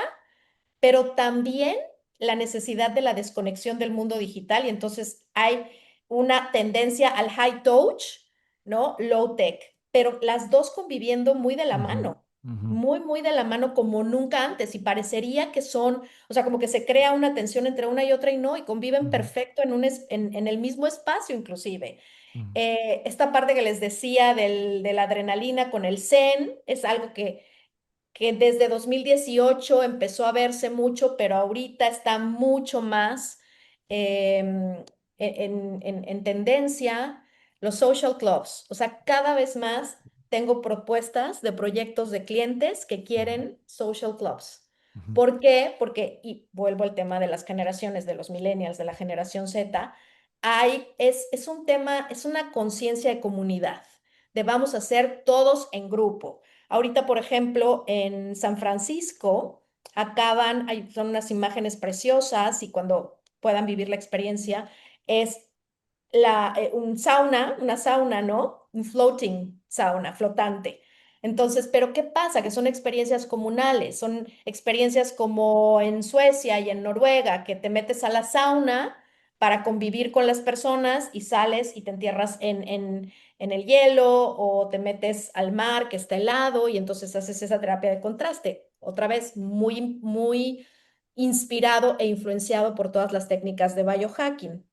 pero también la necesidad de la desconexión del mundo digital y entonces hay una tendencia al high touch, ¿no? Low tech, pero las dos conviviendo muy de la Ujú, mano, ujú, muy, muy de la mano como nunca antes y parecería que son, o sea, como que se crea una tensión entre una y otra y no, y conviven ujú, perfecto en el mismo espacio inclusive. ujú, Esta parte que les decía de la adrenalina con el zen es algo que desde 2018 empezó a verse mucho, pero ahorita está mucho más en tendencia los social clubs. O sea, cada vez más tengo propuestas de proyectos de clientes que quieren social clubs. ujú, ¿Por qué? Porque, y vuelvo al tema de las generaciones, de los millennials, de la generación Z, es un tema, es una conciencia de comunidad, de vamos a hacer todos en grupo. Ahorita, por ejemplo, en San Francisco son unas imágenes preciosas y cuando puedan vivir la experiencia, es un sauna, una sauna, ¿no? Un floating sauna, flotante. Entonces, pero ¿qué pasa? Que son experiencias comunales, son experiencias como en Suecia y en Noruega, que te metes a la sauna para convivir con las personas y sales y te entierras en el hielo o te metes al mar que está helado y entonces haces esa terapia de contraste. Otra vez, muy, muy inspirado e influenciado por todas las técnicas de biohacking.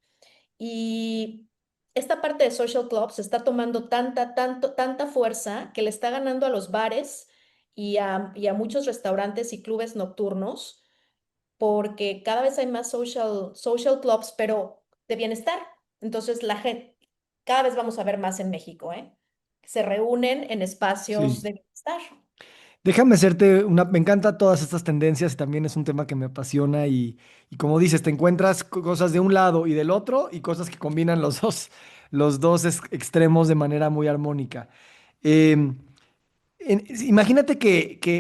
Y esta parte de social clubs está tomando tanta fuerza que le está ganando a los bares y a muchos restaurantes y clubes nocturnos, porque cada vez hay más social clubs, pero de bienestar. Entonces, la gente, cada vez vamos a ver más en México, ¿eh? Se reúnen en espacios sí. de bienestar. Déjame hacerte una, me encantan todas estas tendencias y también es un tema que me apasiona y como dices, te encuentras cosas de un lado y del otro y cosas que combinan los dos extremos de manera muy armónica. Em, Imagínate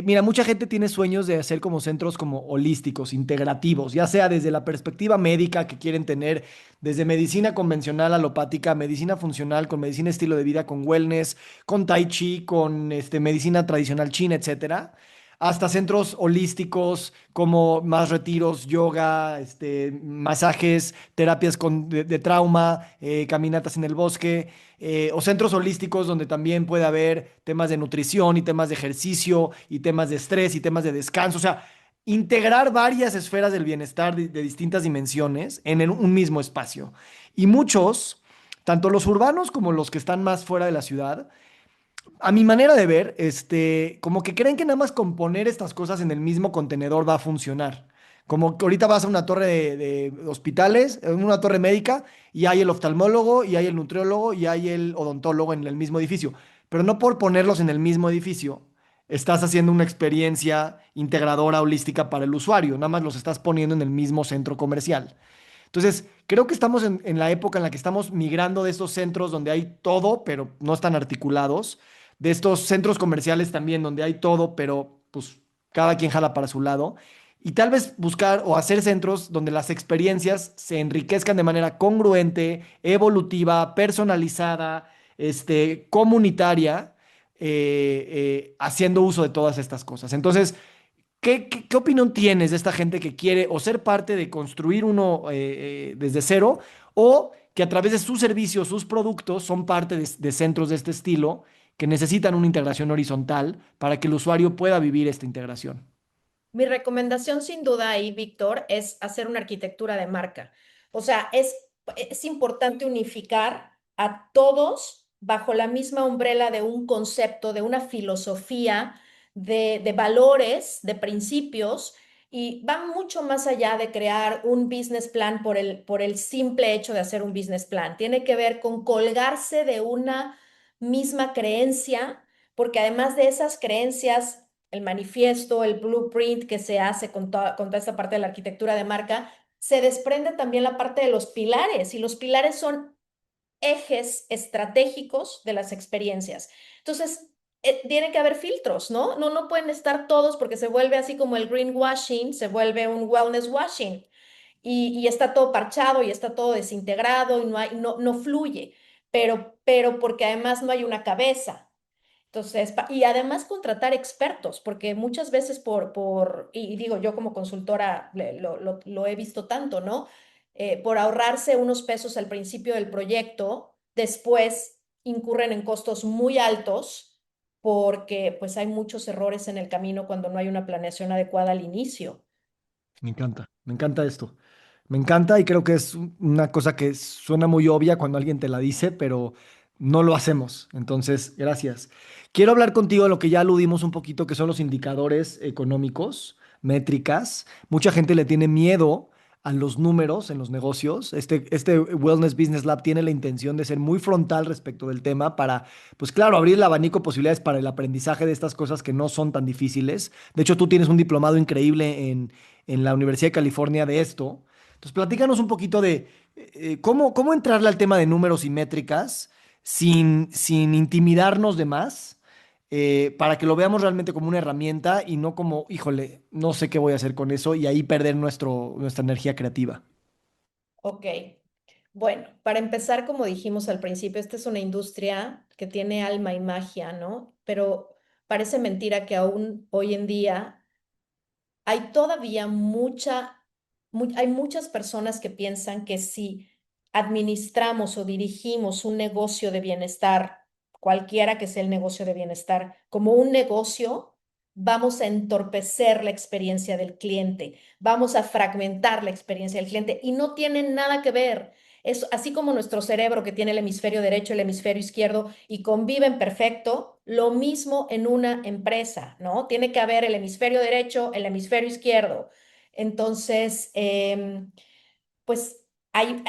mira, mucha gente tiene sueños de hacer como centros como holísticos, integrativos, ya sea desde la perspectiva médica que quieren tener, desde medicina convencional alopática, medicina funcional, con medicina estilo de vida, con wellness, con tai chi, con medicina tradicional china, etcétera, hasta centros holísticos como más retiros, yoga, masajes, terapias de trauma, caminatas en el bosque o centros holísticos donde también puede haber temas de nutrición y temas de ejercicio y temas de estrés y temas de descanso. O sea, integrar varias esferas del bienestar de distintas dimensiones en un mismo espacio. Y muchos, tanto los urbanos como los que están más fuera de la ciudad, a mi manera de ver, como que creen que nada más con poner estas cosas en el mismo contenedor va a funcionar. Como que ahorita vas a una torre de hospitales, una torre médica, y hay el oftalmólogo, y hay el nutriólogo, y hay el odontólogo en el mismo edificio. Pero no por ponerlos en el mismo edificio, estás haciendo una experiencia integradora holística para el usuario, nada más los estás poniendo en el mismo centro comercial. Entonces, creo que estamos en la época en la que estamos migrando de estos centros donde hay todo, pero no están articulados, de estos centros comerciales también donde hay todo, pero pues cada quien jala para su lado, y tal vez buscar o hacer centros donde las experiencias se enriquezcan de manera congruente, evolutiva, personalizada, comunitaria, haciendo uso de todas estas cosas. Entonces, ¿qué opinión tienes de esta gente que quiere o ser parte de construir uno desde cero o que a través de sus servicios, sus productos, son parte de centros de este estilo que necesitan una integración horizontal para que el usuario pueda vivir esta integración? Mi recomendación sin duda ahí, Víctor, es hacer una arquitectura de marca. O sea, es importante unificar a todos bajo la misma umbrela de un concepto, de una filosofía, de valores, de principios, y va mucho más allá de crear un business plan por el simple hecho de hacer un business plan. Tiene que ver con colgarse de una misma creencia, porque además de esas creencias, el manifiesto, el blueprint que se hace con toda esta parte de la arquitectura de marca, se desprende también la parte de los pilares, y los pilares son ejes estratégicos de las experiencias. Entonces, tiene que haber filtros, ¿no? No pueden estar todos porque se vuelve así como el greenwashing, se vuelve un wellness washing y está todo parchado y está todo desintegrado y no fluye, pero porque además no hay una cabeza. Entonces, y además contratar expertos, porque muchas veces y digo, yo como consultora lo he visto tanto, ¿no? Por ahorrarse unos pesos al principio del proyecto, después incurren en costos muy altos porque pues hay muchos errores en el camino cuando no hay una planeación adecuada al inicio. Me encanta esto. Me encanta y creo que es una cosa que suena muy obvia cuando alguien te la dice, pero no lo hacemos. Entonces, gracias. Quiero hablar contigo de lo que ya aludimos un poquito, que son los indicadores económicos, métricas. Mucha gente le tiene miedo a los números en los negocios. Este Wellness Business Lab tiene la intención de ser muy frontal respecto del tema para, pues claro, abrir el abanico de posibilidades para el aprendizaje de estas cosas que no son tan difíciles. De hecho, tú tienes un diplomado increíble en la Universidad de California de esto. Entonces, platícanos un poquito de cómo entrarle al tema de números y métricas sin intimidarnos de más, para que lo veamos realmente como una herramienta y no como, híjole, no sé qué voy a hacer con eso y ahí perder nuestra energía creativa. Ok, bueno, para empezar, como dijimos al principio, esta es una industria que tiene alma y magia, ¿no? Pero parece mentira que aún hoy en día hay todavía hay muchas personas que piensan que si administramos o dirigimos un negocio de bienestar, cualquiera que sea el negocio de bienestar, como un negocio, vamos a entorpecer la experiencia del cliente, vamos a fragmentar la experiencia del cliente y no tiene nada que ver. Es así como nuestro cerebro que tiene el hemisferio derecho, el hemisferio izquierdo y conviven perfecto, lo mismo en una empresa, ¿no? Tiene que haber el hemisferio derecho, el hemisferio izquierdo. Entonces, pues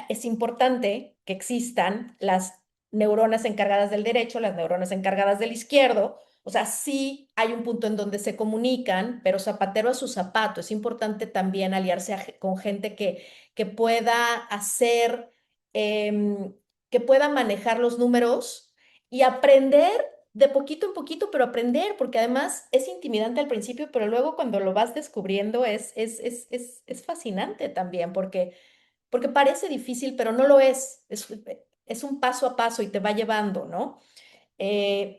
es importante que existan las neuronas encargadas del derecho, las neuronas encargadas del izquierdo. O sea, sí hay un punto en donde se comunican, pero zapatero a su zapato. Es importante también aliarse con gente que pueda hacer, em, que pueda manejar los números y aprender de poquito en poquito, pero aprender, porque además es intimidante al principio, pero luego cuando lo vas descubriendo es fascinante también, porque parece difícil, pero no lo es. Es un paso a paso y te va llevando, ¿no? Y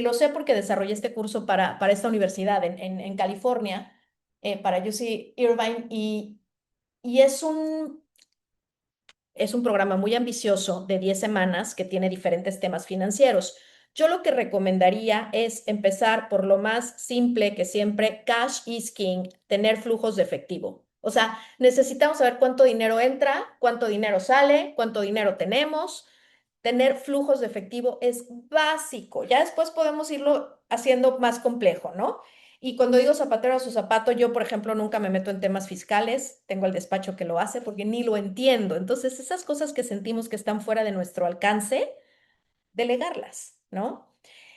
lo sé porque desarrollé este curso para esta universidad en California, para UC Irvine, y es un programa muy ambicioso de 10 semanas que tiene diferentes temas financieros. Yo lo que recomendaría es empezar por lo más simple que siempre, cash is king, tener flujos de efectivo. O sea, necesitamos saber cuánto dinero entra, cuánto dinero sale, cuánto dinero tenemos. Tener flujos de efectivo es básico. Ya después podemos irlo haciendo más complejo, ¿no? Y cuando digo zapatero a su zapato, yo, por ejemplo, nunca me meto en temas fiscales, tengo el despacho que lo hace porque ni lo entiendo. Entonces, esas cosas que sentimos que están fuera de nuestro alcance, delegarlas, ¿no?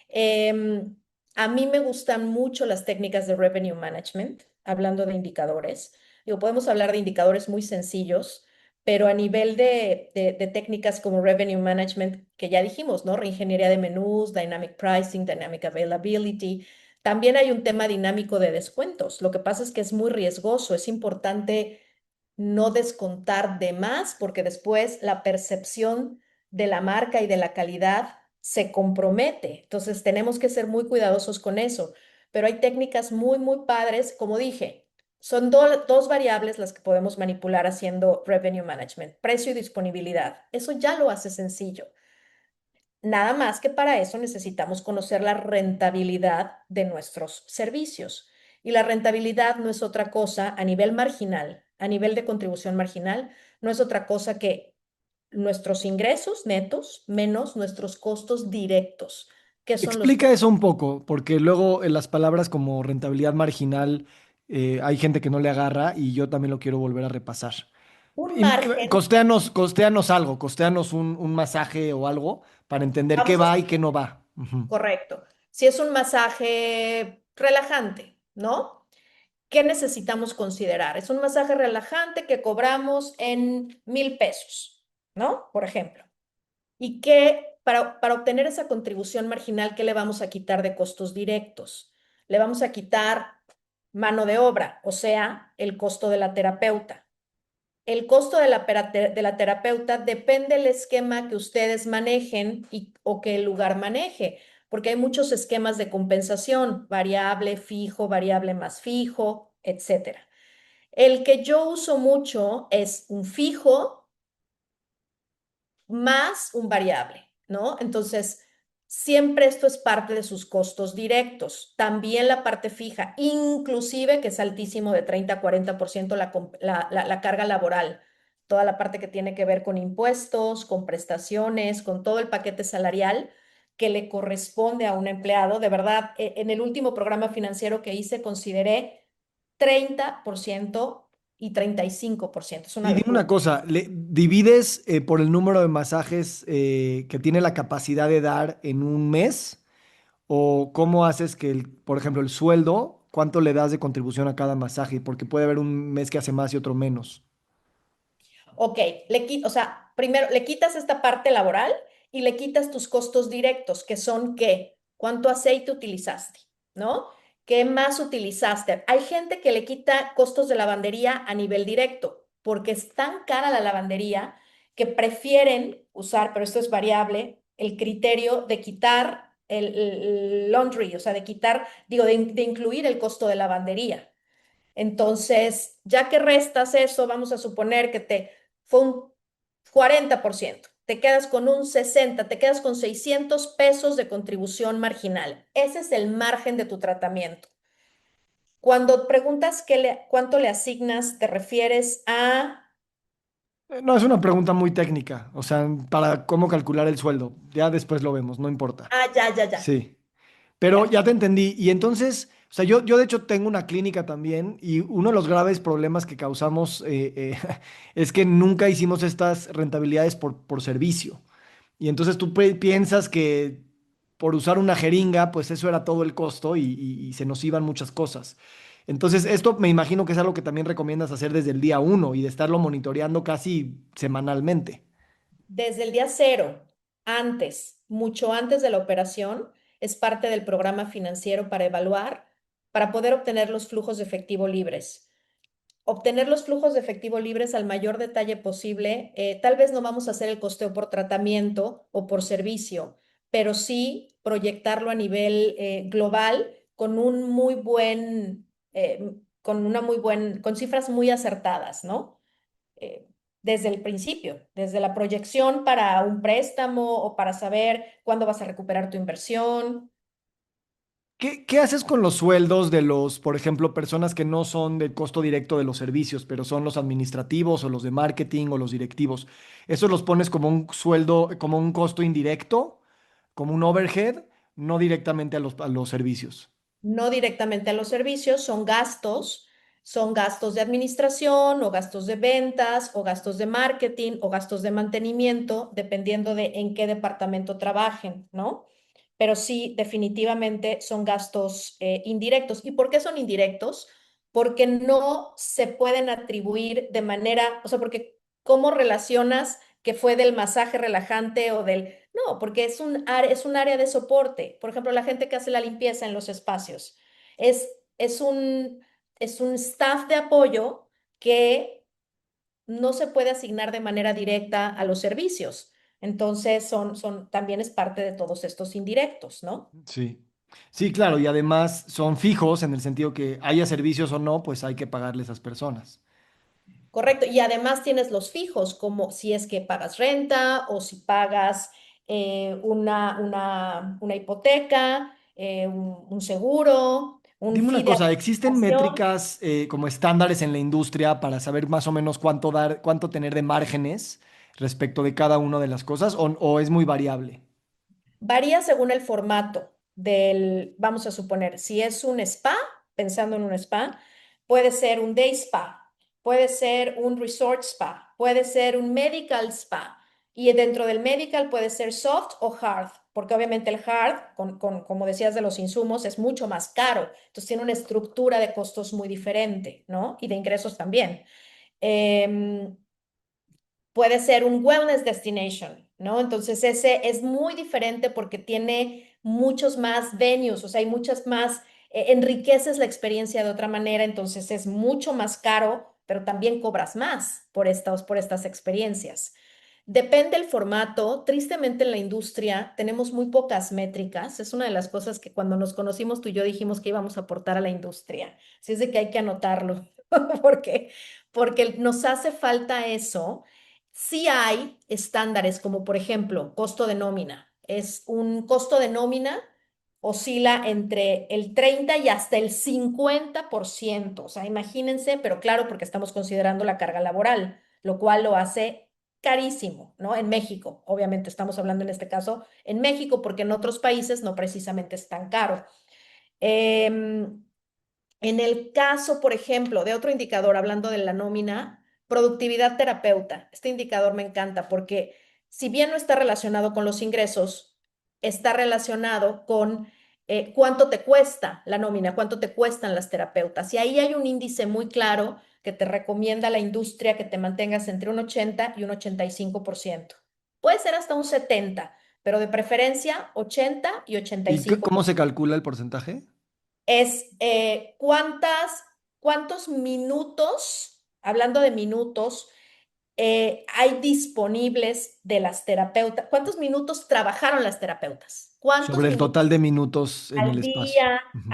Em, a mí me gustan mucho las técnicas de revenue management, hablando de indicadores. Digo, podemos hablar de indicadores muy sencillos, pero a nivel de técnicas como revenue management, que ya dijimos, ¿no? Reingeniería de menús, dynamic pricing, dynamic availability. También hay un tema dinámico de descuentos. Lo que pasa es que es muy riesgoso. Es importante no descontar de más porque después la percepción de la marca y de la calidad se compromete. Entonces tenemos que ser muy cuidadosos con eso. Pero hay técnicas muy padres, como dije, son dos variables las que podemos manipular haciendo revenue management, precio y disponibilidad. Eso ya lo hace sencillo. Nada más que para eso necesitamos conocer la rentabilidad de nuestros servicios. Y la rentabilidad no es otra cosa a nivel marginal, a nivel de contribución marginal, no es otra cosa que nuestros ingresos netos menos nuestros costos directos, que son los... Explica eso un poco, porque luego las palabras como rentabilidad marginal Hay gente que no le agarra y yo también lo quiero volver a repasar. Un Y, margen, costeanos algo, costeanos un masaje o algo para entender qué vamos a va y qué suponer, no va. Ujú. correcto. Si es un masaje relajante, ¿no? ¿Qué necesitamos considerar? Es un masaje relajante que cobramos en 1,000 pesos, ¿no? Por ejemplo. ¿Y qué, para obtener esa contribución marginal, qué le vamos a quitar de costos directos? Le vamos a quitar mano de obra, o sea, el costo de la terapeuta. El costo de la terapeuta depende del esquema que ustedes manejen o que el lugar maneje, porque hay muchos esquemas de compensación, variable, fijo, variable más fijo, etcétera. El que yo uso mucho es un fijo más un variable, ¿no? Entonces, siempre esto es parte de sus costos directos. También la parte fija, inclusive que es altísimo de 30 a 40% la carga laboral. Toda la parte que tiene que ver con impuestos, con prestaciones, con todo el paquete salarial que le corresponde a un empleado. De verdad, en el último programa financiero que hice, consideré 30% y 35%. Es una Y dime una locura. cosa, ¿divides por el número de masajes que tiene la capacidad de dar en un mes? ¿O cómo haces que, por ejemplo, el sueldo, cuánto le das de contribución a cada masaje? Porque puede haber un mes que hace más y otro menos. Ok, o sea, primero le quitas esta parte laboral y le quitas tus costos directos, que son qué, cuánto aceite utilizaste, ¿no? ¿Qué más utilizaste? Hay gente que le quita costos de lavandería a nivel directo, porque es tan cara la lavandería que prefieren usar, pero esto es variable, el criterio de quitar el laundry, o sea, de quitar, digo, de incluir el costo de lavandería. Entonces, ya que restas eso, vamos a suponer que te fue un 40%, te quedas con un 60%, te quedas con 600 pesos de contribución marginal. Ese es el margen de tu tratamiento. Cuando preguntas cuánto le asignas, te refieres a... No, es una pregunta muy técnica, o sea, para cómo calcular el sueldo. Ya después lo vemos, no importa. Ah, ya, ya, ya, Sí, pero ya. ya te entendí. Y entonces, o sea, yo de hecho tengo una clínica también y uno de los graves problemas que causamos es que nunca hicimos estas rentabilidades por servicio. Y entonces tú piensas que por usar una jeringa, pues eso era todo el costo y se nos iban muchas cosas. Entonces, esto me imagino que es algo que también recomiendas hacer desde el día uno y de estarlo monitoreando casi semanalmente. Desde el día cero, antes, mucho antes de la operación, es parte del programa financiero para evaluar, para poder obtener los flujos de efectivo libres. Obtener los flujos de efectivo libres al mayor detalle posible. Tal vez no vamos a hacer el costeo por tratamiento o por servicio, pero sí proyectarlo a nivel global con un muy buen, con cifras muy acertadas, ¿no? Eh, desde el principio, desde la proyección para un préstamo o para saber cuándo vas a recuperar tu inversión. ¿Qué haces con los sueldos de los, por ejemplo, personas que no son del costo directo de los servicios, pero son los administrativos o los de marketing o los directivos? ¿Esos los pones como un sueldo, como un costo indirecto, como un overhead, no directamente a los servicios? No directamente a los servicios, son gastos de administración o gastos de ventas o gastos de marketing o gastos de mantenimiento, dependiendo de en qué departamento trabajen, ¿no? Pero sí, definitivamente son gastos indirectos. ¿Y por qué son indirectos? Porque no se pueden atribuir de manera, o sea, porque ¿cómo relacionas que fue del masaje relajante o del... No, porque es un área de soporte. Por ejemplo, la gente que hace la limpieza en los espacios. Es, es un, es un staff de apoyo que no se puede asignar de manera directa a los servicios. Entonces, también es parte de todos estos indirectos, ¿no? Sí. Sí, claro, y además son fijos en el sentido que haya servicios o no, pues hay que pagarle a esas personas. Correcto. Y además tienes los fijos, como si es que pagas renta o si pagas una hipoteca, un seguro, un Dime una fee de cosa, ¿existen administración. métricas como estándares en la industria para saber más o menos cuánto dar, cuánto tener de márgenes respecto de cada una de las cosas o es muy variable? Varía según el formato vamos a suponer, si es un spa, pensando en un spa, puede ser un day spa, puede ser un resort spa, puede ser un medical spa. Y dentro del medical puede ser soft o hard, porque obviamente el hard, como decías de los insumos, es mucho más caro. Entonces tiene una estructura de costos muy diferente, ¿no? Y de ingresos también. Em, Puede ser un wellness destination, ¿no? Entonces ese es muy diferente porque tiene muchos más venues, o sea, hay muchas más, enriqueces la experiencia de otra manera, entonces es mucho más caro, pero también cobras más por estas experiencias. Depende el formato. Tristemente en la industria tenemos muy pocas métricas. Es una de las cosas que cuando nos conocimos tú y yo dijimos que íbamos a aportar a la industria. Así es de que hay que anotarlo, porque, porque nos hace falta eso. Sí hay estándares como por ejemplo costo de nómina. Es un costo de nómina oscila entre el 30 y hasta el 50%. O sea, imagínense, pero claro, porque estamos considerando la carga laboral, lo cual lo hace carísimo, ¿no? En México, obviamente estamos hablando en este caso en México, porque en otros países no precisamente es tan caro. Em, en el caso, por ejemplo, de otro indicador, hablando de la nómina, productividad terapeuta. Este indicador me encanta porque si bien no está relacionado con los ingresos, está relacionado con cuánto te cuesta la nómina, cuánto te cuestan las terapeutas. Y ahí hay un índice muy claro que te recomienda la industria que te mantengas entre un 80 y un 85%. Puede ser hasta un 70, pero de preferencia 80 y ¿Y 85%. cómo se calcula el porcentaje? Es cuántos minutos, hablando de minutos, hay disponibles de las terapeutas, cuántos minutos trabajaron las terapeutas, cuántos Sobre el minutos total de minutos en el al espacio. día, Ujú.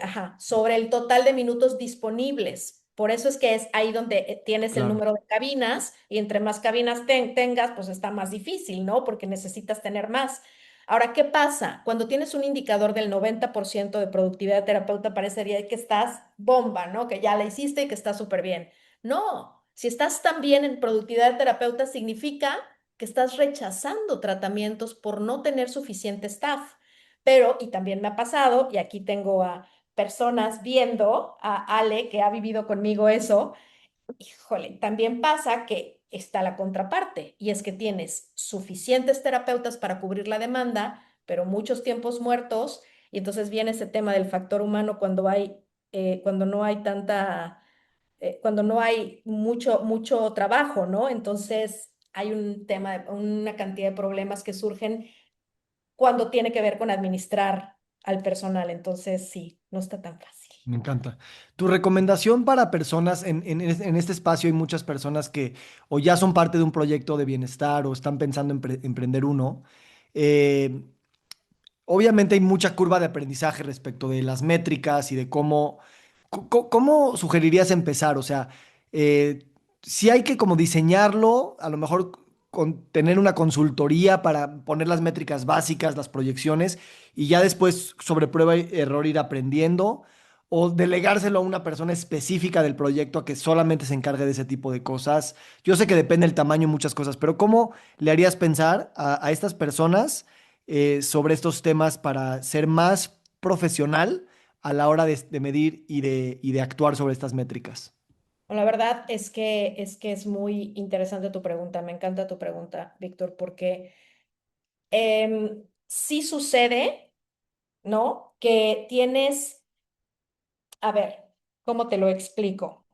ajá, sobre el total de minutos disponibles. Por eso es que es ahí donde tienes el Claro. número de cabinas y entre más cabinas tengas, pues está más difícil, ¿no? Porque necesitas tener más. Ahora, ¿qué pasa? Cuando tienes un indicador del 90% de productividad de terapeuta, parecería que estás bomba, ¿no? Que ya la hiciste y que está súper bien. No, si estás tan bien en productividad de terapeuta, significa que estás rechazando tratamientos por no tener suficiente staff. Pero, y también me ha pasado, y aquí tengo a personas viendo, a Ale, que ha vivido conmigo eso, híjole, también pasa que está la contraparte, y es que tienes suficientes terapeutas para cubrir la demanda, pero muchos tiempos muertos, y entonces viene ese tema del factor humano cuando no hay cuando no hay mucho trabajo, ¿no? Entonces hay un tema, una cantidad de problemas que surgen cuando tiene que ver con administrar al personal. Entonces, sí, no está tan fácil. Me encanta. Tu recomendación para personas, en este espacio hay muchas personas que o ya son parte de un proyecto de bienestar o están pensando en emprender uno. Eh, Obviamente hay mucha curva de aprendizaje respecto de las métricas y de cómo sugerirías empezar. O sea, si hay que como diseñarlo, a lo mejor tener una consultoría para poner las métricas básicas, las proyecciones, y ya después sobre prueba y error ir aprendiendo, o delegárselo a una persona específica del proyecto a que solamente se encargue de ese tipo de cosas. Yo sé que depende del tamaño y muchas cosas, pero ¿cómo le harías pensar a estas personas sobre estos temas para ser más profesional a la hora de medir y de actuar sobre estas métricas? Bueno, la verdad es que es muy interesante tu pregunta. Me encanta tu pregunta, Víctor, porque sí sucede, ¿no? Que tienes, a ver, ¿cómo te lo explico?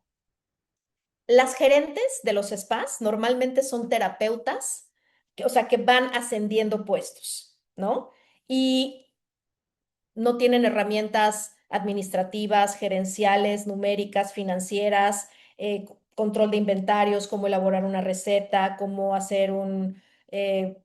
Las gerentes de los spas normalmente son terapeutas, o sea, que van ascendiendo puestos, ¿no? Y no tienen herramientas administrativas, gerenciales, numéricas, financieras, control de inventarios, cómo elaborar una receta, cómo hacer un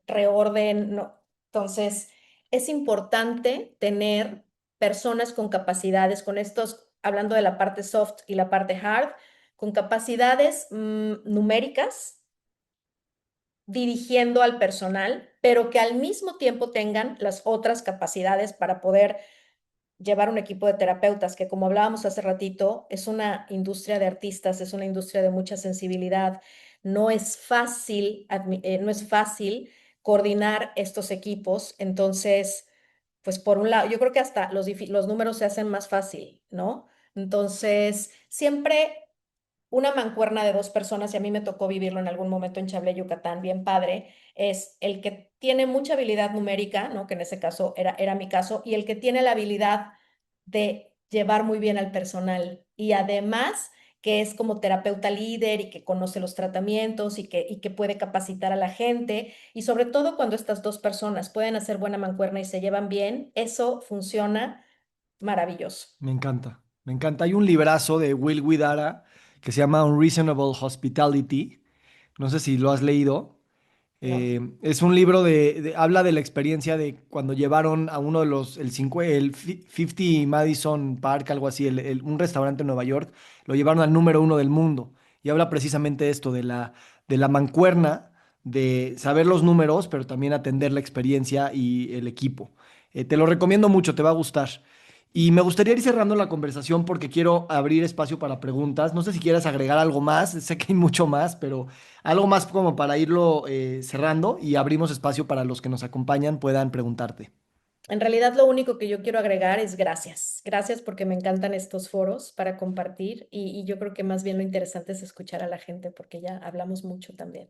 reorden. No. Entonces, es importante tener personas con capacidades, con estos, hablando de la parte soft y la parte hard, con capacidades numéricas dirigiendo al personal, pero que al mismo tiempo tengan las otras capacidades para poder llevar un equipo de terapeutas, que como hablábamos hace ratito, es una industria de artistas, es una industria de mucha sensibilidad. No es fácil coordinar estos equipos. Entonces, pues por un lado, yo creo que hasta los números se hacen más fácil, ¿no? Entonces, siempre una mancuerna de dos personas, y a mí me tocó vivirlo en algún momento en Chablé, Yucatán, bien padre, es el que tiene mucha habilidad numérica, ¿no? Que en ese caso era mi caso, y el que tiene la habilidad de llevar muy bien al personal. Y además que es como terapeuta líder y que conoce los tratamientos y que puede capacitar a la gente. Y sobre todo cuando estas dos personas pueden hacer buena mancuerna y se llevan bien, eso funciona maravilloso. Me encanta, me encanta. Hay un librazo de Will Guidara que se llama Unreasonable Hospitality. No sé si lo has leído. No. Es un libro habla de la experiencia de cuando llevaron a uno de el 50 Madison Park, algo así, un restaurante en Nueva York, lo llevaron al número uno del mundo. Y habla precisamente esto, de la mancuerna, de saber los números, pero también atender la experiencia y el equipo. Te lo recomiendo mucho, te va a gustar. Y me gustaría ir cerrando la conversación porque quiero abrir espacio para preguntas. No sé si quieres agregar algo más, sé que hay mucho más, pero algo más como para irlo cerrando y abrimos espacio para los que nos acompañan puedan preguntarte. En realidad lo único que yo quiero agregar es gracias. Gracias porque me encantan estos foros para compartir y yo creo que más bien lo interesante es escuchar a la gente porque ya hablamos mucho también,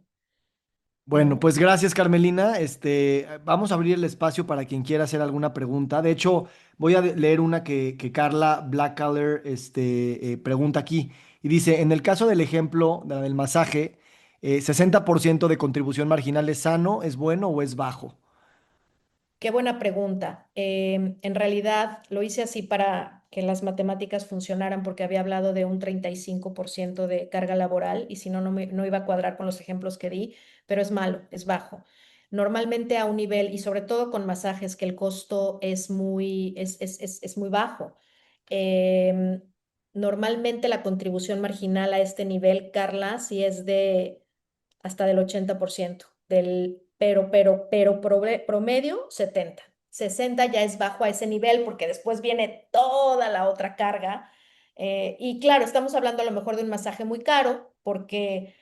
Bueno, ¿no? pues gracias, Carmelina. Vamos a abrir el espacio para quien quiera hacer alguna pregunta. De hecho, voy a leer una que Carla Blackcolor pregunta aquí. Y dice, en el caso del ejemplo del masaje, 60% de contribución marginal es sano, es bueno o es bajo. Qué buena pregunta. En realidad lo hice así para que las matemáticas funcionaran porque había hablado de un 35% de carga laboral y si no, no iba a cuadrar con los ejemplos que di, pero es malo, es bajo. Normalmente a un nivel y sobre todo con masajes que el costo es muy bajo. Em, Normalmente la contribución marginal a este nivel, Carla, sí es de hasta del 80% pero promedio 70. 60 ya es bajo a ese nivel porque después viene toda la otra carga. Y claro, estamos hablando a lo mejor de un masaje muy caro porque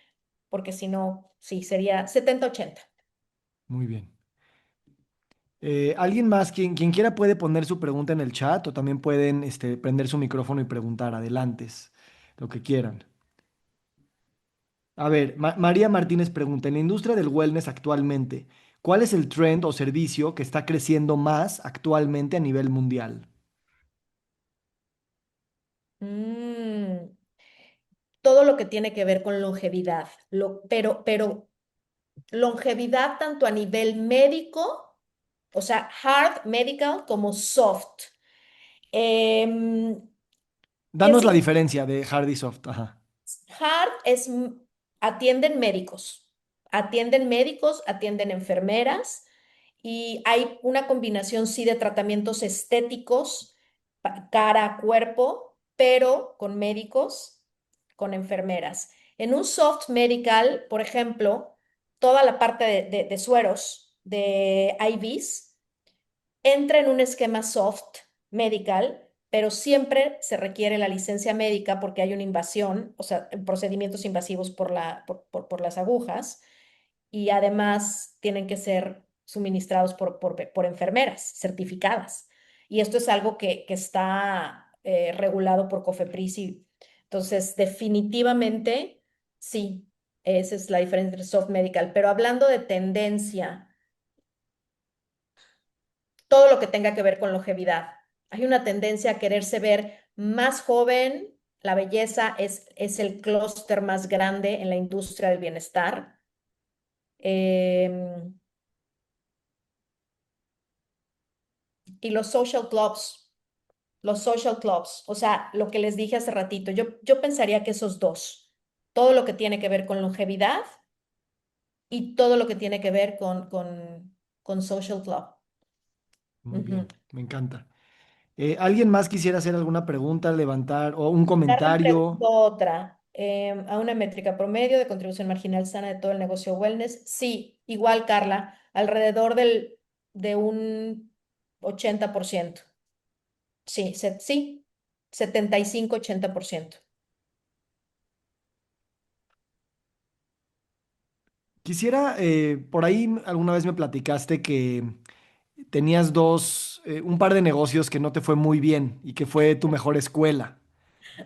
si no, sí, sería 70-80. Muy bien. ¿Alguien más, quien quiera puede poner su pregunta en el chat o también pueden prender su micrófono y preguntar, adelantes, lo que quieran. A ver, María Martínez pregunta, en la industria del wellness actualmente, ¿cuál es el trend o servicio que está creciendo más actualmente a nivel mundial? Mm, Todo lo que tiene que ver con longevidad, pero longevidad tanto a nivel médico, o sea, hard medical como soft. Em, ¿Qué Danos la significa? diferencia de hard y soft. Ajá. Hard es atienden médicos, atienden enfermeras y hay una combinación sí de tratamientos estéticos, cara, cuerpo, pero con médicos, con enfermeras. En un soft medical, por ejemplo, toda la parte de sueros, de IVs, entra en un esquema soft medical, pero siempre se requiere la licencia médica porque hay una invasión, o sea, procedimientos invasivos por las agujas y además tienen que ser suministrados por enfermeras certificadas. Y esto es algo que está regulado por COFEPRIS. Y, entonces, definitivamente, sí, esa es la diferencia entre soft medical. Pero hablando de tendencia, todo lo que tenga que ver con longevidad. Hay una tendencia a quererse ver más joven. La belleza es el clúster más grande en la industria del bienestar. Em, y los social clubs, o sea, lo que les dije hace ratito, yo pensaría que esos dos, todo lo que tiene que ver con longevidad y todo lo que tiene que ver con social club. Muy Ujú. bien, me encanta. ¿Alguien más quisiera hacer alguna pregunta, levantar o un Carmen comentario? preguntó otra, a una métrica promedio de contribución marginal sana de todo el negocio wellness. Sí, igual, Carla, alrededor de un 80%. Sí, sí, 75-80%. Quisiera, por ahí alguna vez me platicaste que tenías un par de negocios que no te fue muy bien y que fue tu mejor escuela.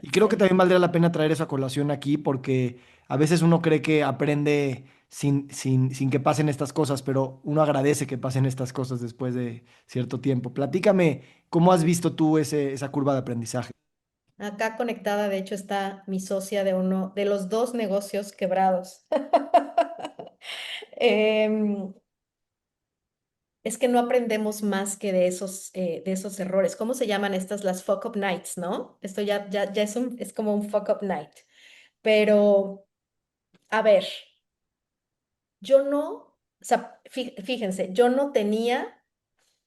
Y creo que Sí. también valdría la pena traer esa colación aquí porque a veces uno cree que aprende sin que pasen estas cosas, pero uno agradece que pasen estas cosas después de cierto tiempo. Platícame, ¿cómo has visto tú esa curva de aprendizaje? Acá conectada, de hecho, está mi socia de uno de los dos negocios quebrados. Em, es que no aprendemos más que de esos errores. ¿Cómo se llaman estas? Las fuck up nights, ¿no? Esto ya es como un fuck up night. Pero, a ver, yo no, o sea, fíjense, yo no tenía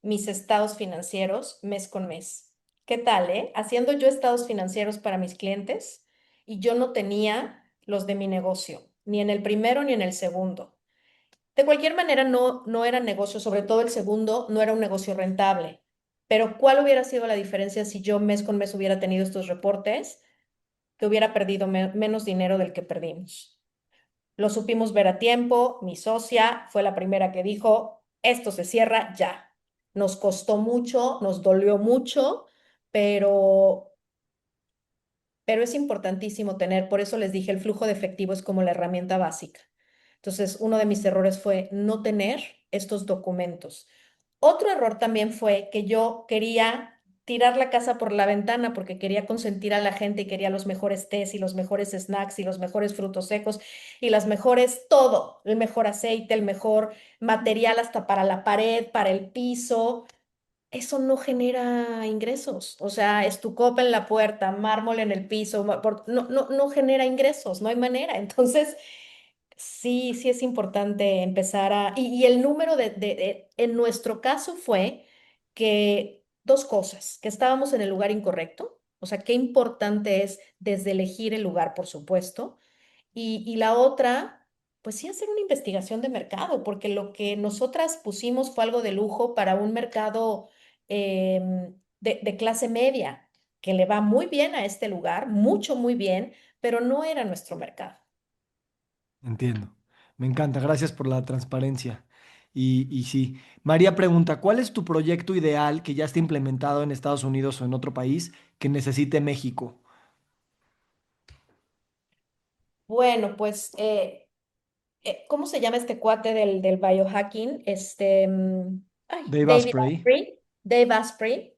mis estados financieros mes con mes. ¿Qué tal, Haciendo yo estados financieros para mis clientes y yo no tenía los de mi negocio, ni en el primero ni en el segundo. De cualquier manera, no era negocio, sobre todo el segundo, no era un negocio rentable. Pero ¿cuál hubiera sido la diferencia si yo mes con mes hubiera tenido estos reportes? Que hubiera perdido menos dinero del que perdimos. Lo supimos ver a tiempo, mi socia fue la primera que dijo, esto se cierra ya. Nos costó mucho, nos dolió mucho, pero, pero es importantísimo tener, por eso les dije, el flujo de efectivo es como la herramienta básica. Entonces, uno de mis errores fue no tener estos documentos. Otro error también fue que yo quería tirar la casa por la ventana porque quería consentir a la gente y quería los mejores tés y los mejores snacks y los mejores frutos secos y las mejores, todo, el mejor aceite, el mejor material hasta para la pared, para el piso. Eso no genera ingresos. O sea, estucopa en la puerta, mármol en el piso, no genera ingresos, no hay manera. Entonces, sí es importante empezar y el número en nuestro caso fue que dos cosas, que estábamos en el lugar incorrecto, o sea, qué importante es desde elegir el lugar, por supuesto, y la otra, pues sí hacer una investigación de mercado, porque lo que nosotras pusimos fue algo de lujo para un mercado de clase media, que le va muy bien a este lugar, mucho, muy bien, pero no era nuestro mercado. Entiendo. Me encanta. Gracias por la transparencia. Y sí, María pregunta, ¿cuál es tu proyecto ideal que ya esté implementado en Estados Unidos o en otro país que necesite México? Bueno, pues, ¿cómo se llama este cuate del biohacking? Dave David Asprey. Asprey, Dave Asprey,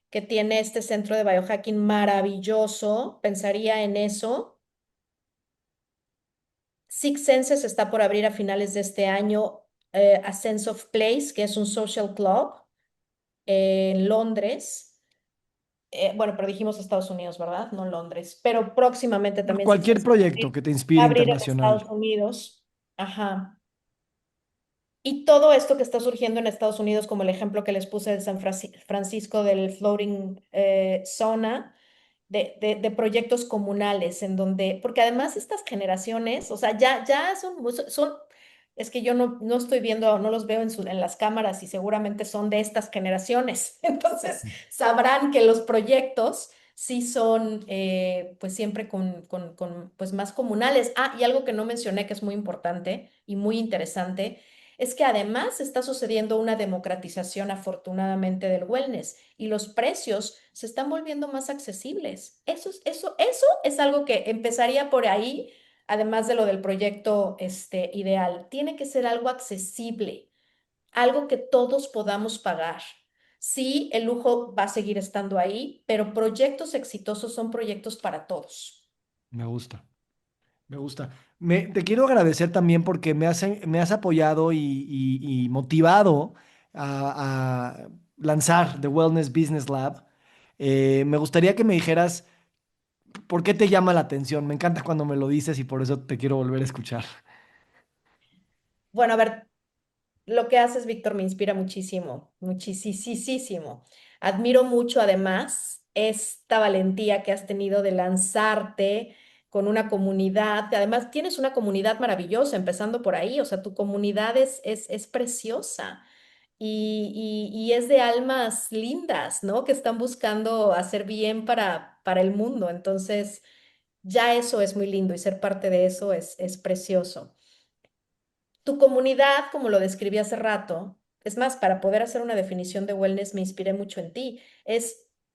que tiene este centro de biohacking maravilloso. Pensaría en eso. Six Senses está por abrir a finales de este año, A Sense of Place, que es un social club en Londres. Bueno, pero dijimos Estados Unidos, ¿verdad? No Londres. Pero próximamente también Six Cualquier Senses proyecto que te va inspire a abrir en Estados internacional. Unidos. Ajá. Y todo esto que está surgiendo en Estados Unidos, como el ejemplo que les puse de Francisco del Floating Sauna, de proyectos comunales, en donde, porque además estas generaciones, o sea, ya es que yo no estoy viendo, no los veo en las cámaras y seguramente son de estas generaciones. Entonces, sabrán que los proyectos sí son, pues siempre pues más comunales. Ah, y algo que no mencioné que es muy importante y muy interesante es que además está sucediendo una democratización afortunadamente del wellness y los precios se están volviendo más accesibles. Eso es algo que empezaría por ahí, además de lo del proyecto ideal. Tiene que ser algo accesible, algo que todos podamos pagar. Sí, el lujo va a seguir estando ahí, pero proyectos exitosos son proyectos para todos. Me gusta. Me gusta. Te quiero agradecer también porque me has apoyado y motivado a lanzar The Wellness Business Lab. Me gustaría que me dijeras por qué te llama la atención. Me encanta cuando me lo dices y por eso te quiero volver a escuchar. Bueno, a ver, lo que haces, Víctor, me inspira muchísimo, muchísimo. Admiro mucho, además, esta valentía que has tenido de lanzarte con una comunidad, que además tienes una comunidad maravillosa, empezando por ahí, o sea, tu comunidad es preciosa y es de almas lindas, ¿no? Que están buscando hacer bien para el mundo. Entonces, ya eso es muy lindo y ser parte de eso es precioso. Tu comunidad, como lo describí hace rato, es más, para poder hacer una definición de wellness me inspiré mucho en ti,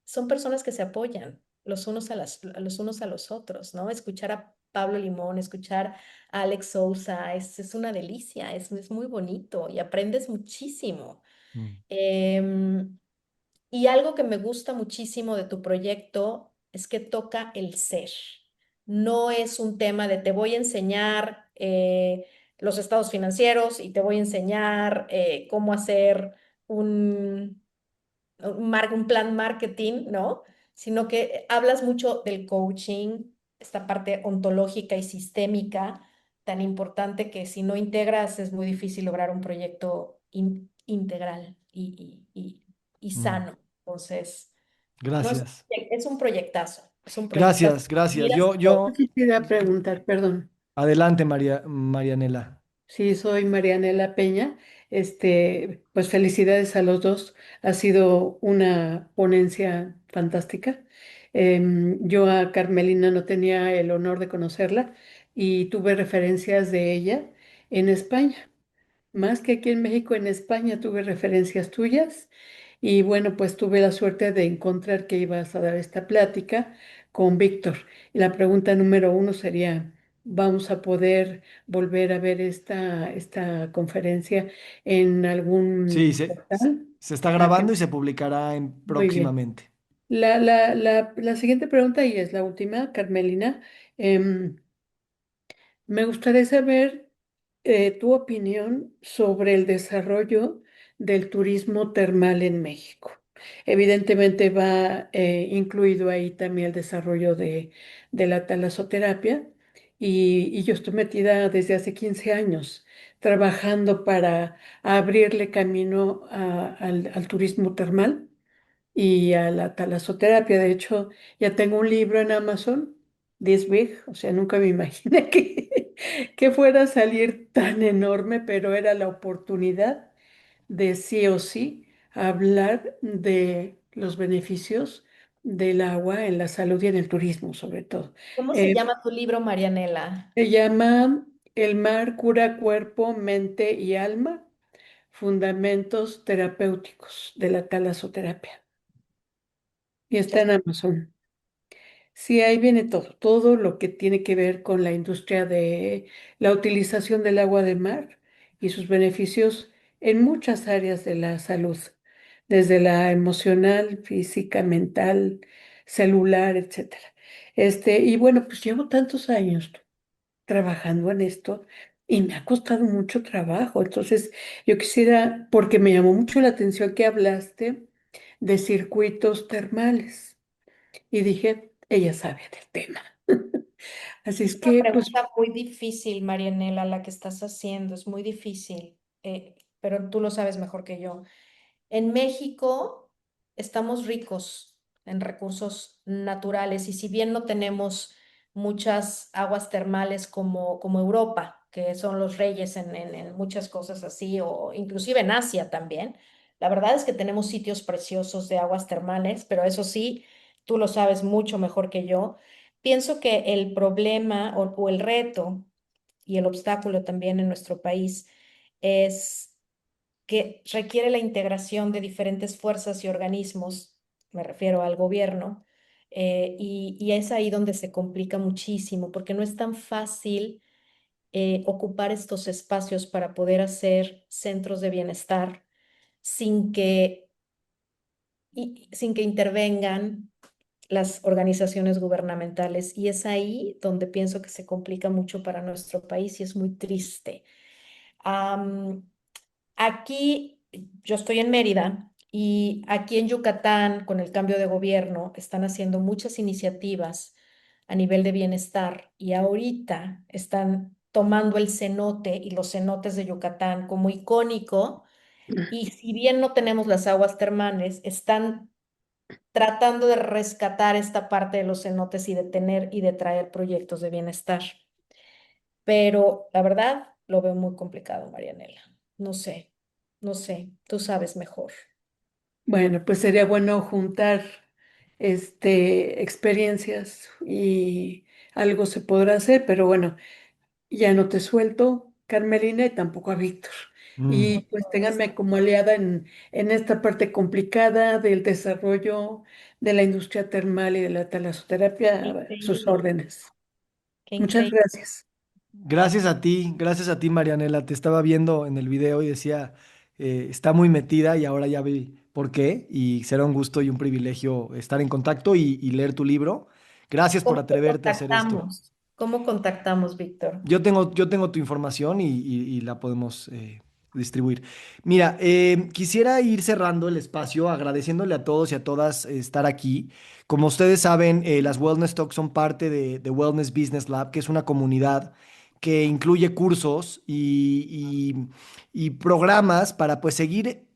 son personas que se apoyan. a los unos a los otros, ¿no? Escuchar a Pablo Limón, escuchar a Alex Sousa, es una delicia, es muy bonito y aprendes muchísimo. Mm. Em, y algo que me gusta muchísimo de tu proyecto es que toca el ser. No es un tema de te voy a enseñar los estados financieros y te voy a enseñar cómo hacer un, un plan marketing, ¿no? Sino que hablas mucho del coaching, esta parte ontológica y sistémica tan importante que si no integras es muy difícil lograr un proyecto integral y Mm. sano. Entonces, no Gracias. es un proyectazo, es un proyectazo. Gracias, gracias. Miras todo. Yo quisiera preguntar, perdón. Adelante, Marianela. Sí, soy Marianela Peña. Pues felicidades a los dos. Ha sido una ponencia fantástica. Yo a Carmelina no tenía el honor de conocerla y tuve referencias de ella en España. Más que aquí en México, en España tuve referencias tuyas y bueno, pues tuve la suerte de encontrar que ibas a dar esta plática con Víctor. Y la pregunta número uno sería, ¿vamos a poder volver a ver esta conferencia en Sí, algún portal? se está Ah, grabando y se publicará muy bien. próximamente. La siguiente pregunta y es la última, Carmelina. em, Me gustaría saber tu opinión sobre el desarrollo del turismo termal en México. Evidentemente va incluido ahí también el desarrollo de la talasoterapia y yo estoy metida desde hace 15 años trabajando para abrirle camino al turismo termal y a la talasoterapia. De hecho, ya tengo un libro en Amazon, This Big, o sea, nunca me imaginé que fuera a salir tan enorme, pero era la oportunidad de sí o sí hablar de los beneficios del agua en la salud y en el turismo, sobre todo. ¿Cómo se Eh, llama tu libro, Marianela? Se llama El mar cura cuerpo, mente y alma, fundamentos terapéuticos de la talasoterapia. Y está en Amazon. Sí, ahí viene todo, todo lo que tiene que ver con la industria de la utilización del agua de mar y sus beneficios en muchas áreas de la salud, desde la emocional, física, mental, celular, etcétera. Y bueno, pues llevo tantos años trabajando en esto y me ha costado mucho trabajo. Entonces, yo quisiera, porque me llamó mucho la atención que hablaste de circuitos termales. Y dije, ella sabe del tema. Así es Es una que, pues, pregunta muy difícil, Marianela, la que estás haciendo, es muy difícil, pero tú lo sabes mejor que yo. En México estamos ricos en recursos naturales y si bien no tenemos muchas aguas termales como Europa, que son los reyes en muchas cosas así, o inclusive en Asia también, la verdad es que tenemos sitios preciosos de aguas termales, pero eso sí, tú lo sabes mucho mejor que yo. Pienso que el problema o el reto y el obstáculo también en nuestro país es que requiere la integración de diferentes fuerzas y organismos, me refiero al gobierno, y es ahí donde se complica muchísimo, porque no es tan fácil ocupar estos espacios para poder hacer centros de bienestar sin sin que intervengan las organizaciones gubernamentales. Y es ahí donde pienso que se complica mucho para nuestro país y es muy triste. Am, Aquí, yo estoy en Mérida y aquí en Yucatán, con el cambio de gobierno, están haciendo muchas iniciativas a nivel de bienestar y ahorita están tomando el cenote y los cenotes de Yucatán como icónico y si bien no tenemos las aguas termales, están tratando de rescatar esta parte de los cenotes y de tener y de traer proyectos de bienestar. Pero la verdad lo veo muy complicado, Marianela. No sé, no sé, tú sabes mejor. bueno, pues sería bueno juntar experiencias y algo se podrá hacer, pero bueno, ya no te suelto, Carmelina, y tampoco a Víctor. y pues ténganme como aliada en esta parte complicada del desarrollo de la industria termal y de la Qué talasoterapia, sus increíble, órdenes. qué Muchas increíble. gracias. Gracias a ti, Marianela. Te estaba viendo en el video y decía, está muy metida y ahora ya vi por qué. Y será un gusto y un privilegio estar en contacto y leer tu libro. Gracias por ¿Cómo te atreverte a hacer esto. contactamos? ¿Cómo contactamos, Víctor? Yo tengo tu información y la podemos distribuir. Mira, quisiera ir cerrando el espacio agradeciéndole a todos y a todas estar aquí. Como ustedes saben, las Wellness Talks son parte de Wellness Business Lab, que es una comunidad que incluye cursos y programas para pues seguir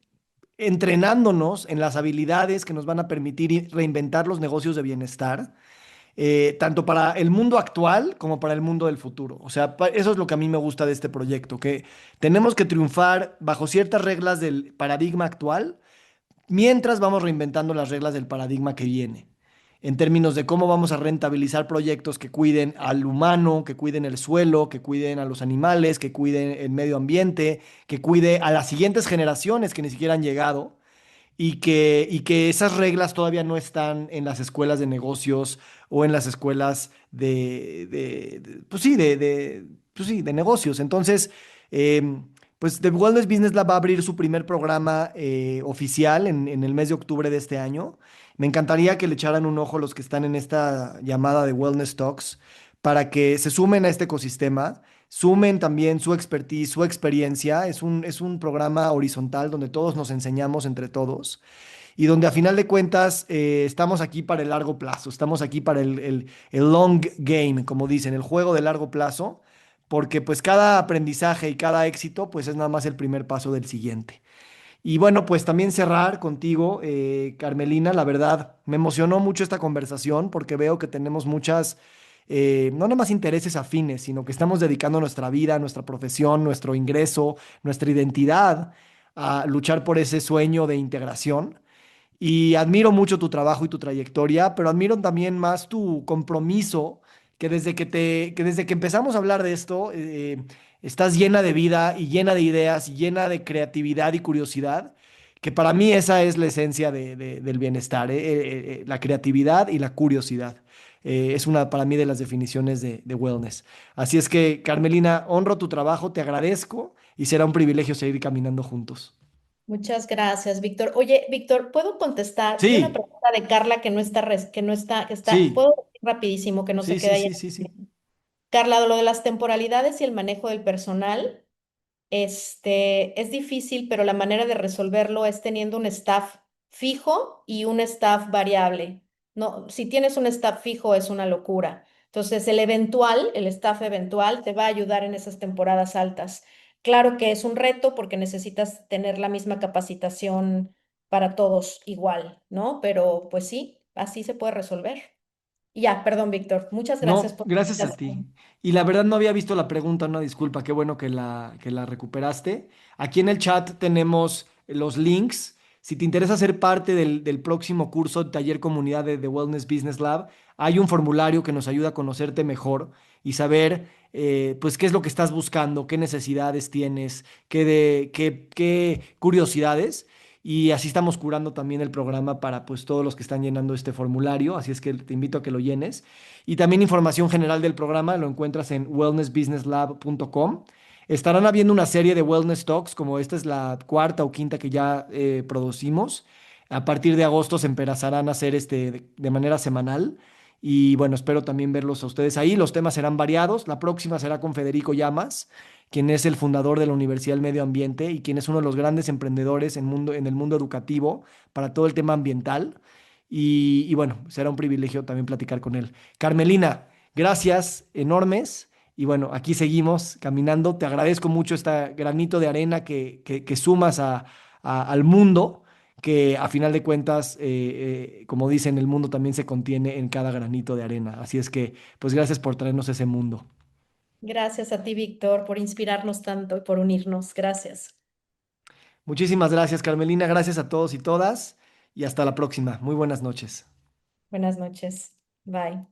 entrenándonos en las habilidades que nos van a permitir reinventar los negocios de bienestar tanto para el mundo actual como para el mundo del futuro. O sea, eso es lo que a mí me gusta de este proyecto, que tenemos que triunfar bajo ciertas reglas del paradigma actual, mientras vamos reinventando las reglas del paradigma que viene. En términos de cómo vamos a rentabilizar proyectos que cuiden al humano, que cuiden el suelo, que cuiden a los animales, que cuiden el medio ambiente, que cuide a las siguientes generaciones que ni siquiera han llegado y que esas reglas todavía no están en las escuelas de negocios o en las escuelas pues sí, pues sí, de negocios. Entonces, pues The Wellness Business Lab va a abrir su primer programa oficial en el mes de octubre de este año. Me encantaría que le echaran un ojo los que están en esta llamada de Wellness Talks para que se sumen a este ecosistema, sumen también su expertise, su experiencia. Es un programa horizontal donde todos nos enseñamos entre todos y donde a final de cuentas estamos aquí para el largo plazo, estamos aquí para el long game, como dicen, el juego de largo plazo, porque pues cada aprendizaje y cada éxito pues es nada más el primer paso del siguiente. Y bueno, pues también cerrar contigo, Carmelina, la verdad, me emocionó mucho esta conversación porque veo que tenemos muchas, no nada más intereses afines, sino que estamos dedicando nuestra vida, nuestra profesión, nuestro ingreso, nuestra identidad a luchar por ese sueño de integración. Y admiro mucho tu trabajo y tu trayectoria, pero admiro también más tu compromiso, que desde que empezamos a hablar de esto, estás llena de vida y llena de ideas y llena de creatividad y curiosidad, que para mí esa es la esencia del bienestar, la creatividad y la curiosidad. Es una para mí de las definiciones de wellness. Así es que, Carmelina, honro tu trabajo, te agradezco y será un privilegio seguir caminando juntos. Muchas gracias, Víctor. Oye, Víctor, ¿puedo contestar? Vi una Sí, pregunta de Carla que no está, que está, sí. puedo decir rapidísimo, que no se Sí, queda sí, ahí. sí, sí, sí. Carla, lo de las temporalidades y el manejo del personal, es difícil, pero la manera de resolverlo es teniendo un staff fijo y un staff variable. No, si tienes un staff fijo es una locura. Entonces, el staff eventual te va a ayudar en esas temporadas altas. Claro que es un reto porque necesitas tener la misma capacitación para todos igual, ¿no? Pero pues sí, así se puede resolver. Y ya, perdón, Víctor. Muchas gracias No, por la gracias a ti. invitación. Y la verdad no había visto la pregunta, una disculpa, qué bueno que la recuperaste. Aquí en el chat tenemos los links. Si te interesa ser parte del próximo curso de taller comunidad de The Wellness Business Lab, hay un formulario que nos ayuda a conocerte mejor y saber pues qué es lo que estás buscando, qué necesidades tienes, qué curiosidades. Y así estamos curando también el programa para pues todos los que están llenando este formulario. Así es que te invito a que lo llenes. Y también información general del programa lo encuentras en wellnessbusinesslab.com. Estarán habiendo una serie de Wellness Talks, como esta es la cuarta o quinta que ya producimos. A partir de agosto se empezarán a hacer de manera semanal. Y bueno, espero también verlos a ustedes ahí. Los temas serán variados. La próxima será con Federico Llamas, quien es el fundador de la Universidad del Medio Ambiente y quien es uno de los grandes emprendedores en el mundo educativo para todo el tema ambiental. Y bueno, será un privilegio también platicar con él. Carmelina, gracias enormes. Y bueno, aquí seguimos caminando. Te agradezco mucho este granito de arena que sumas al mundo, que a final de cuentas, como dicen, el mundo también se contiene en cada granito de arena. Así es que, pues gracias por traernos ese mundo. Gracias a ti, Víctor, por inspirarnos tanto y por unirnos. Gracias. Muchísimas gracias, Carmelina. Gracias a todos y todas. Y hasta la próxima. Muy buenas noches. Buenas noches. Bye.